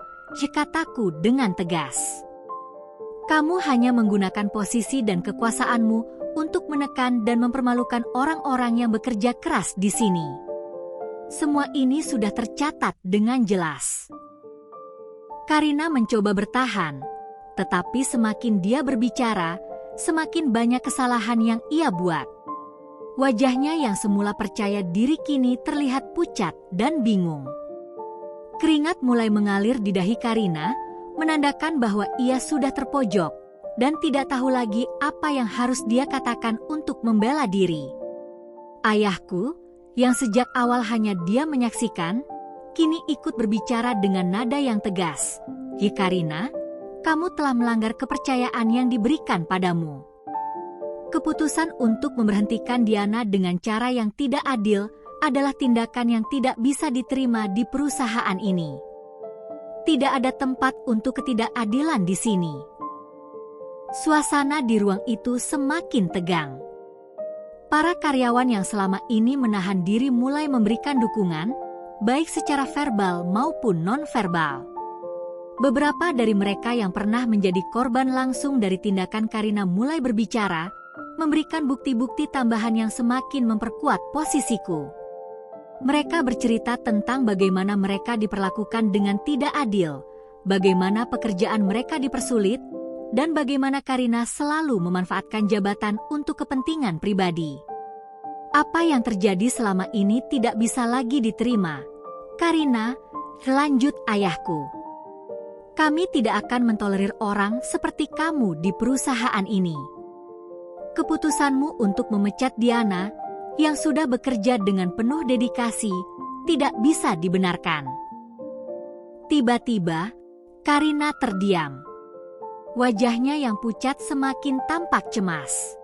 kataku dengan tegas. Kamu hanya menggunakan posisi dan kekuasaanmu untuk menekan dan mempermalukan orang-orang yang bekerja keras di sini. Semua ini sudah tercatat dengan jelas. Karina mencoba bertahan, tetapi semakin dia berbicara, semakin banyak kesalahan yang ia buat. Wajahnya yang semula percaya diri kini terlihat pucat dan bingung. Keringat mulai mengalir di dahi Karina, menandakan bahwa ia sudah terpojok dan tidak tahu lagi apa yang harus dia katakan untuk membela diri. Ayahku, yang sejak awal hanya diam menyaksikan, kini ikut berbicara dengan nada yang tegas. "Hi Karina, kamu telah melanggar kepercayaan yang diberikan padamu. Keputusan untuk memberhentikan Diana dengan cara yang tidak adil adalah tindakan yang tidak bisa diterima di perusahaan ini. Tidak ada tempat untuk ketidakadilan di sini." Suasana di ruang itu semakin tegang. Para karyawan yang selama ini menahan diri mulai memberikan dukungan, baik secara verbal maupun non-verbal. Beberapa dari mereka yang pernah menjadi korban langsung dari tindakan Karina mulai berbicara, memberikan bukti-bukti tambahan yang semakin memperkuat posisiku. Mereka bercerita tentang bagaimana mereka diperlakukan dengan tidak adil, bagaimana pekerjaan mereka dipersulit, dan bagaimana Karina selalu memanfaatkan jabatan untuk kepentingan pribadi. "Apa yang terjadi selama ini tidak bisa lagi diterima, Karina," lanjut ayahku. "Kami tidak akan mentolerir orang seperti kamu di perusahaan ini. Keputusanmu untuk memecat Diana, yang sudah bekerja dengan penuh dedikasi, tidak bisa dibenarkan." Tiba-tiba, Karina terdiam. Wajahnya yang pucat semakin tampak cemas.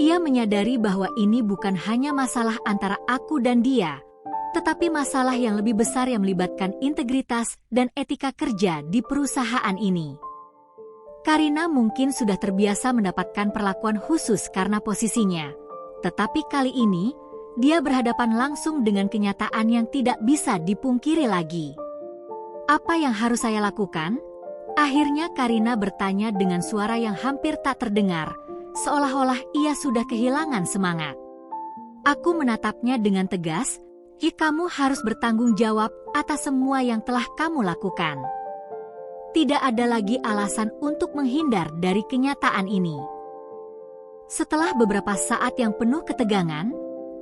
Ia menyadari bahwa ini bukan hanya masalah antara aku dan dia, tetapi masalah yang lebih besar yang melibatkan integritas dan etika kerja di perusahaan ini. Karina mungkin sudah terbiasa mendapatkan perlakuan khusus karena posisinya, tetapi kali ini dia berhadapan langsung dengan kenyataan yang tidak bisa dipungkiri lagi. "Apa yang harus saya lakukan?" Akhirnya Karina bertanya dengan suara yang hampir tak terdengar, seolah-olah ia sudah kehilangan semangat. Aku menatapnya dengan tegas, "Hi, kamu harus bertanggung jawab atas semua yang telah kamu lakukan. Tidak ada lagi alasan untuk menghindar dari kenyataan ini." Setelah beberapa saat yang penuh ketegangan,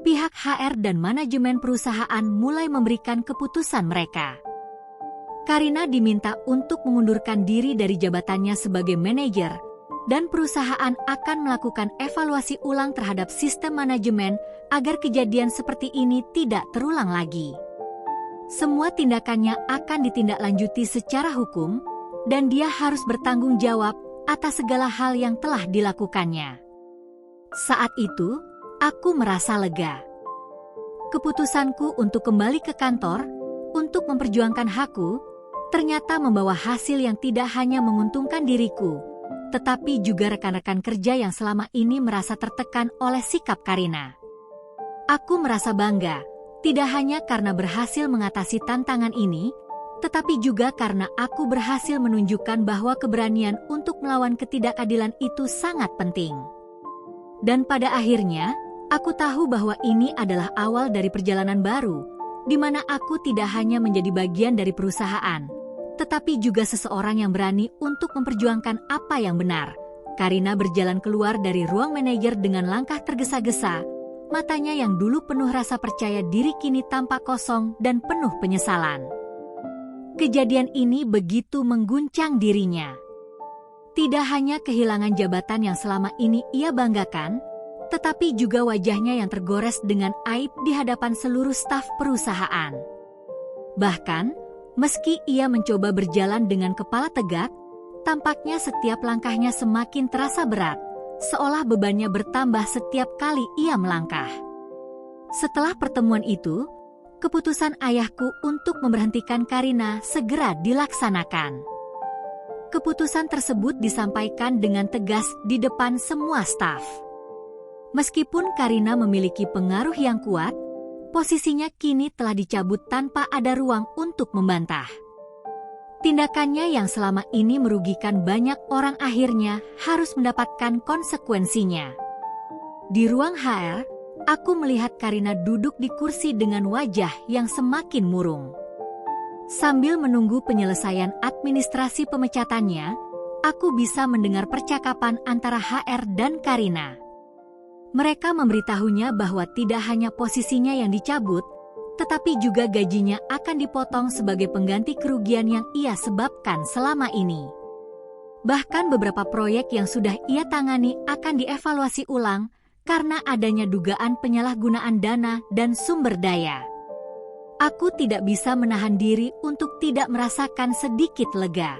pihak HR dan manajemen perusahaan mulai memberikan keputusan mereka. Karina diminta untuk mengundurkan diri dari jabatannya sebagai manajer, dan perusahaan akan melakukan evaluasi ulang terhadap sistem manajemen agar kejadian seperti ini tidak terulang lagi. Semua tindakannya akan ditindaklanjuti secara hukum, dan dia harus bertanggung jawab atas segala hal yang telah dilakukannya. Saat itu, aku merasa lega. Keputusanku untuk kembali ke kantor, untuk memperjuangkan hakku, ternyata membawa hasil yang tidak hanya menguntungkan diriku, tetapi juga rekan-rekan kerja yang selama ini merasa tertekan oleh sikap Karina. Aku merasa bangga, tidak hanya karena berhasil mengatasi tantangan ini, tetapi juga karena aku berhasil menunjukkan bahwa keberanian untuk melawan ketidakadilan itu sangat penting. Dan pada akhirnya, aku tahu bahwa ini adalah awal dari perjalanan baru, di mana aku tidak hanya menjadi bagian dari perusahaan, tetapi juga seseorang yang berani untuk memperjuangkan apa yang benar. Karina berjalan keluar dari ruang manajer dengan langkah tergesa-gesa, matanya yang dulu penuh rasa percaya diri kini tampak kosong dan penuh penyesalan. Kejadian ini begitu mengguncang dirinya. Tidak hanya kehilangan jabatan yang selama ini ia banggakan, tetapi juga wajahnya yang tergores dengan aib di hadapan seluruh staf perusahaan. Bahkan, meski ia mencoba berjalan dengan kepala tegak, tampaknya setiap langkahnya semakin terasa berat, seolah bebannya bertambah setiap kali ia melangkah. Setelah pertemuan itu, keputusan ayahku untuk memberhentikan Karina segera dilaksanakan. Keputusan tersebut disampaikan dengan tegas di depan semua staf. Meskipun Karina memiliki pengaruh yang kuat, posisinya kini telah dicabut tanpa ada ruang untuk membantah. Tindakannya yang selama ini merugikan banyak orang akhirnya harus mendapatkan konsekuensinya. Di ruang HR, aku melihat Karina duduk di kursi dengan wajah yang semakin murung. Sambil menunggu penyelesaian administrasi pemecatannya, aku bisa mendengar percakapan antara HR dan Karina. Mereka memberitahunya bahwa tidak hanya posisinya yang dicabut, tetapi juga gajinya akan dipotong sebagai pengganti kerugian yang ia sebabkan selama ini. Bahkan beberapa proyek yang sudah ia tangani akan dievaluasi ulang karena adanya dugaan penyalahgunaan dana dan sumber daya. Aku tidak bisa menahan diri untuk tidak merasakan sedikit lega.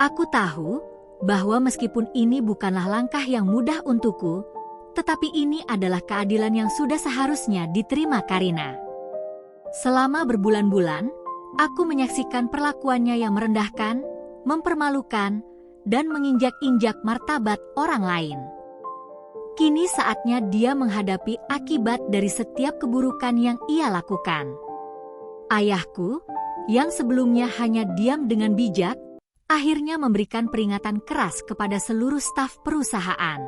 Aku tahu bahwa meskipun ini bukanlah langkah yang mudah untukku, tetapi ini adalah keadilan yang sudah seharusnya diterima Karina. Selama berbulan-bulan, aku menyaksikan perlakuannya yang merendahkan, mempermalukan, dan menginjak-injak martabat orang lain. Kini saatnya dia menghadapi akibat dari setiap keburukan yang ia lakukan. Ayahku, yang sebelumnya hanya diam dengan bijak, akhirnya memberikan peringatan keras kepada seluruh staf perusahaan.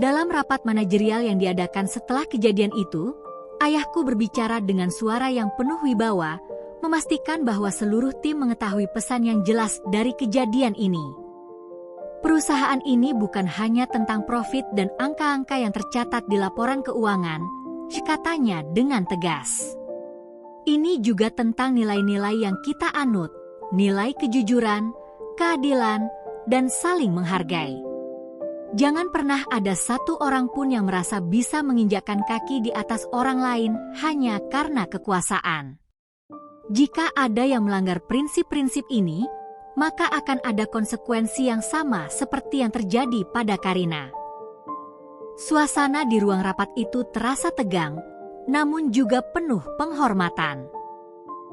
Dalam rapat manajerial yang diadakan setelah kejadian itu, ayahku berbicara dengan suara yang penuh wibawa, memastikan bahwa seluruh tim mengetahui pesan yang jelas dari kejadian ini. Perusahaan ini bukan hanya tentang profit dan angka-angka yang tercatat di laporan keuangan, katanya dengan tegas. Ini juga tentang nilai-nilai yang kita anut, nilai kejujuran, keadilan, dan saling menghargai. Jangan pernah ada satu orang pun yang merasa bisa menginjakkan kaki di atas orang lain hanya karena kekuasaan. Jika ada yang melanggar prinsip-prinsip ini, maka akan ada konsekuensi yang sama seperti yang terjadi pada Karina. Suasana di ruang rapat itu terasa tegang, namun juga penuh penghormatan.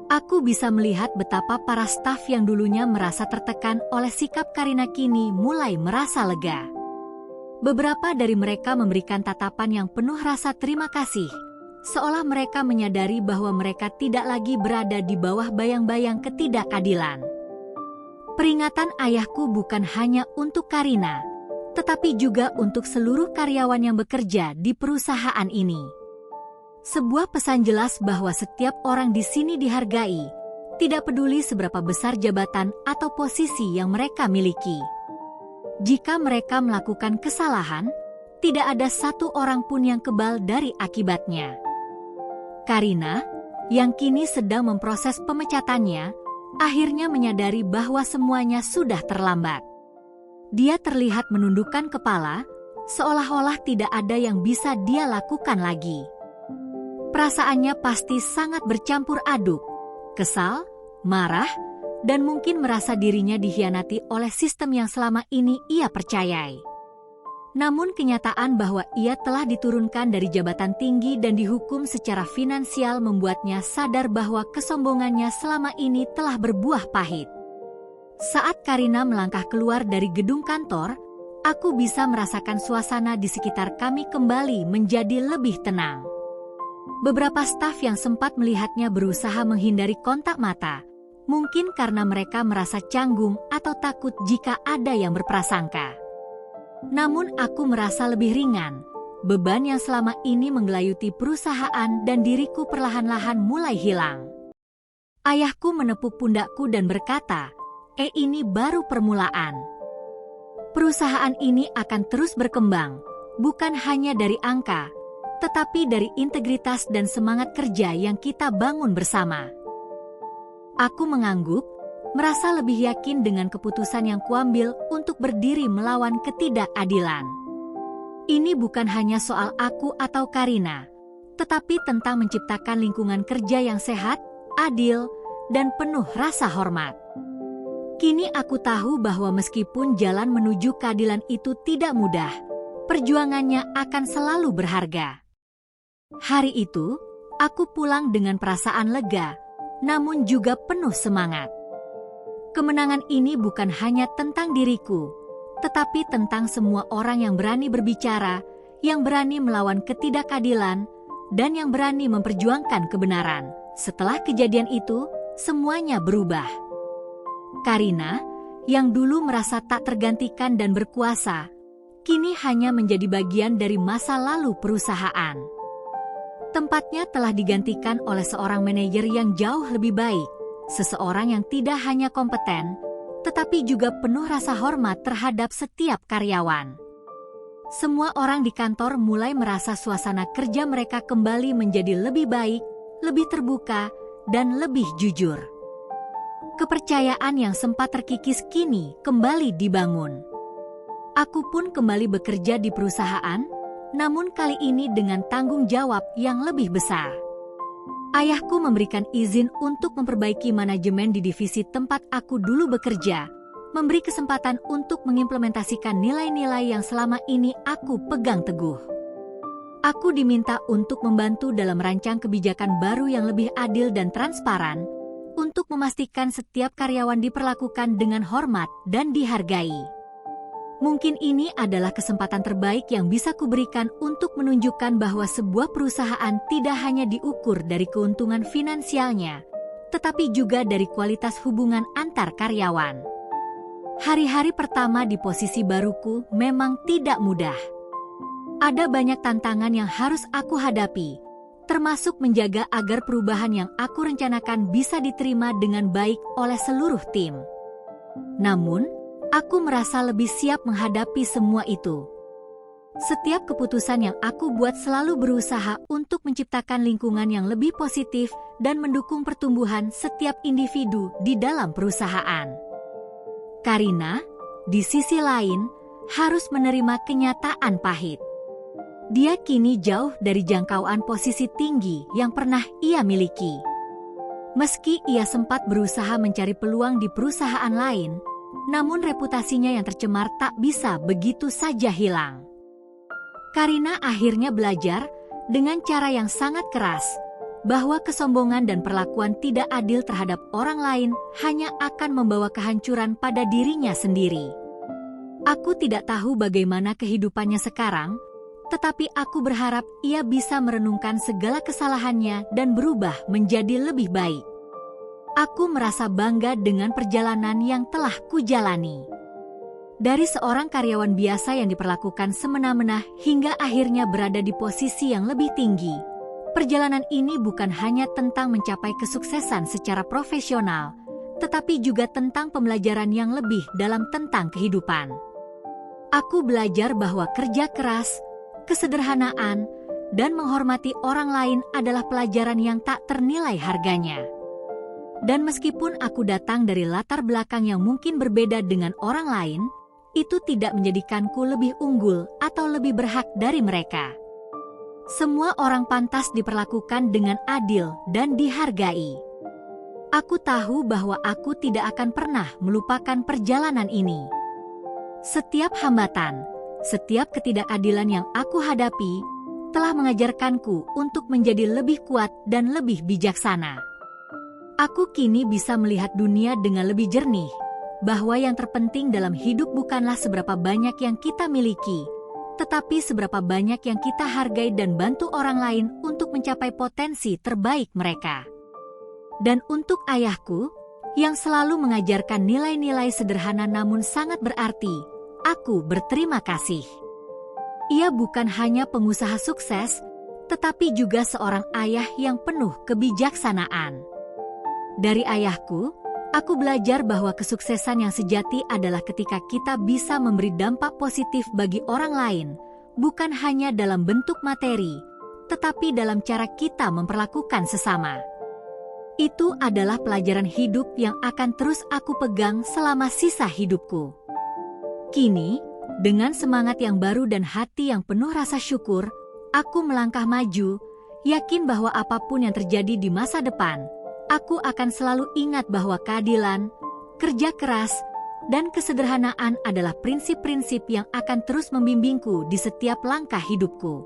Aku bisa melihat betapa para staf yang dulunya merasa tertekan oleh sikap Karina kini mulai merasa lega. Beberapa dari mereka memberikan tatapan yang penuh rasa terima kasih, seolah mereka menyadari bahwa mereka tidak lagi berada di bawah bayang-bayang ketidakadilan. Peringatan ayahku bukan hanya untuk Karina, tetapi juga untuk seluruh karyawan yang bekerja di perusahaan ini. Sebuah pesan jelas bahwa setiap orang di sini dihargai, tidak peduli seberapa besar jabatan atau posisi yang mereka miliki. Jika mereka melakukan kesalahan, tidak ada satu orang pun yang kebal dari akibatnya. Karina, yang kini sedang memproses pemecatannya, akhirnya menyadari bahwa semuanya sudah terlambat. Dia terlihat menundukkan kepala, seolah-olah tidak ada yang bisa dia lakukan lagi. Perasaannya pasti sangat bercampur aduk, kesal, marah, dan mungkin merasa dirinya dikhianati oleh sistem yang selama ini ia percayai. Namun kenyataan bahwa ia telah diturunkan dari jabatan tinggi dan dihukum secara finansial membuatnya sadar bahwa kesombongannya selama ini telah berbuah pahit. Saat Karina melangkah keluar dari gedung kantor, aku bisa merasakan suasana di sekitar kami kembali menjadi lebih tenang. Beberapa staf yang sempat melihatnya berusaha menghindari kontak mata, mungkin karena mereka merasa canggung atau takut jika ada yang berprasangka. Namun aku merasa lebih ringan, beban yang selama ini menggelayuti perusahaan dan diriku perlahan-lahan mulai hilang. Ayahku menepuk pundakku dan berkata, ini baru permulaan. Perusahaan ini akan terus berkembang, bukan hanya dari angka, tetapi dari integritas dan semangat kerja yang kita bangun bersama. Aku mengangguk, merasa lebih yakin dengan keputusan yang kuambil untuk berdiri melawan ketidakadilan. Ini bukan hanya soal aku atau Karina, tetapi tentang menciptakan lingkungan kerja yang sehat, adil, dan penuh rasa hormat. Kini aku tahu bahwa meskipun jalan menuju keadilan itu tidak mudah, perjuangannya akan selalu berharga. Hari itu, aku pulang dengan perasaan lega, namun juga penuh semangat. Kemenangan ini bukan hanya tentang diriku, tetapi tentang semua orang yang berani berbicara, yang berani melawan ketidakadilan, dan yang berani memperjuangkan kebenaran. Setelah kejadian itu, semuanya berubah. Karina, yang dulu merasa tak tergantikan dan berkuasa, kini hanya menjadi bagian dari masa lalu perusahaan. Tempatnya telah digantikan oleh seorang manajer yang jauh lebih baik, seseorang yang tidak hanya kompeten, tetapi juga penuh rasa hormat terhadap setiap karyawan. Semua orang di kantor mulai merasa suasana kerja mereka kembali menjadi lebih baik, lebih terbuka, dan lebih jujur. Kepercayaan yang sempat terkikis kini kembali dibangun. Aku pun kembali bekerja di perusahaan, namun kali ini dengan tanggung jawab yang lebih besar. Ayahku memberikan izin untuk memperbaiki manajemen di divisi tempat aku dulu bekerja, memberi kesempatan untuk mengimplementasikan nilai-nilai yang selama ini aku pegang teguh. Aku diminta untuk membantu dalam merancang kebijakan baru yang lebih adil dan transparan, untuk memastikan setiap karyawan diperlakukan dengan hormat dan dihargai. Mungkin ini adalah kesempatan terbaik yang bisa kuberikan untuk menunjukkan bahwa sebuah perusahaan tidak hanya diukur dari keuntungan finansialnya, tetapi juga dari kualitas hubungan antar karyawan. Hari-hari pertama di posisi baruku memang tidak mudah. Ada banyak tantangan yang harus aku hadapi, termasuk menjaga agar perubahan yang aku rencanakan bisa diterima dengan baik oleh seluruh tim. Namun, aku merasa lebih siap menghadapi semua itu. Setiap keputusan yang aku buat selalu berusaha untuk menciptakan lingkungan yang lebih positif dan mendukung pertumbuhan setiap individu di dalam perusahaan. Karina, di sisi lain, harus menerima kenyataan pahit. Dia kini jauh dari jangkauan posisi tinggi yang pernah ia miliki. Meski ia sempat berusaha mencari peluang di perusahaan lain, namun reputasinya yang tercemar tak bisa begitu saja hilang. Karina akhirnya belajar dengan cara yang sangat keras bahwa kesombongan dan perlakuan tidak adil terhadap orang lain hanya akan membawa kehancuran pada dirinya sendiri. Aku tidak tahu bagaimana kehidupannya sekarang, tetapi aku berharap ia bisa merenungkan segala kesalahannya dan berubah menjadi lebih baik. Aku merasa bangga dengan perjalanan yang telah kujalani. Dari seorang karyawan biasa yang diperlakukan semena-mena hingga akhirnya berada di posisi yang lebih tinggi, perjalanan ini bukan hanya tentang mencapai kesuksesan secara profesional, tetapi juga tentang pembelajaran yang lebih dalam tentang kehidupan. Aku belajar bahwa kerja keras, kesederhanaan, dan menghormati orang lain adalah pelajaran yang tak ternilai harganya. Dan meskipun aku datang dari latar belakang yang mungkin berbeda dengan orang lain, itu tidak menjadikanku lebih unggul atau lebih berhak dari mereka. Semua orang pantas diperlakukan dengan adil dan dihargai. Aku tahu bahwa aku tidak akan pernah melupakan perjalanan ini. Setiap hambatan, setiap ketidakadilan yang aku hadapi telah mengajarkanku untuk menjadi lebih kuat dan lebih bijaksana. Aku kini bisa melihat dunia dengan lebih jernih, bahwa yang terpenting dalam hidup bukanlah seberapa banyak yang kita miliki, tetapi seberapa banyak yang kita hargai dan bantu orang lain untuk mencapai potensi terbaik mereka. Dan untuk ayahku, yang selalu mengajarkan nilai-nilai sederhana namun sangat berarti, aku berterima kasih. Ia bukan hanya pengusaha sukses, tetapi juga seorang ayah yang penuh kebijaksanaan. Dari ayahku, aku belajar bahwa kesuksesan yang sejati adalah ketika kita bisa memberi dampak positif bagi orang lain, bukan hanya dalam bentuk materi, tetapi dalam cara kita memperlakukan sesama. Itu adalah pelajaran hidup yang akan terus aku pegang selama sisa hidupku. Kini, dengan semangat yang baru dan hati yang penuh rasa syukur, aku melangkah maju, yakin bahwa apapun yang terjadi di masa depan, aku akan selalu ingat bahwa keadilan, kerja keras, dan kesederhanaan adalah prinsip-prinsip yang akan terus membimbingku di setiap langkah hidupku.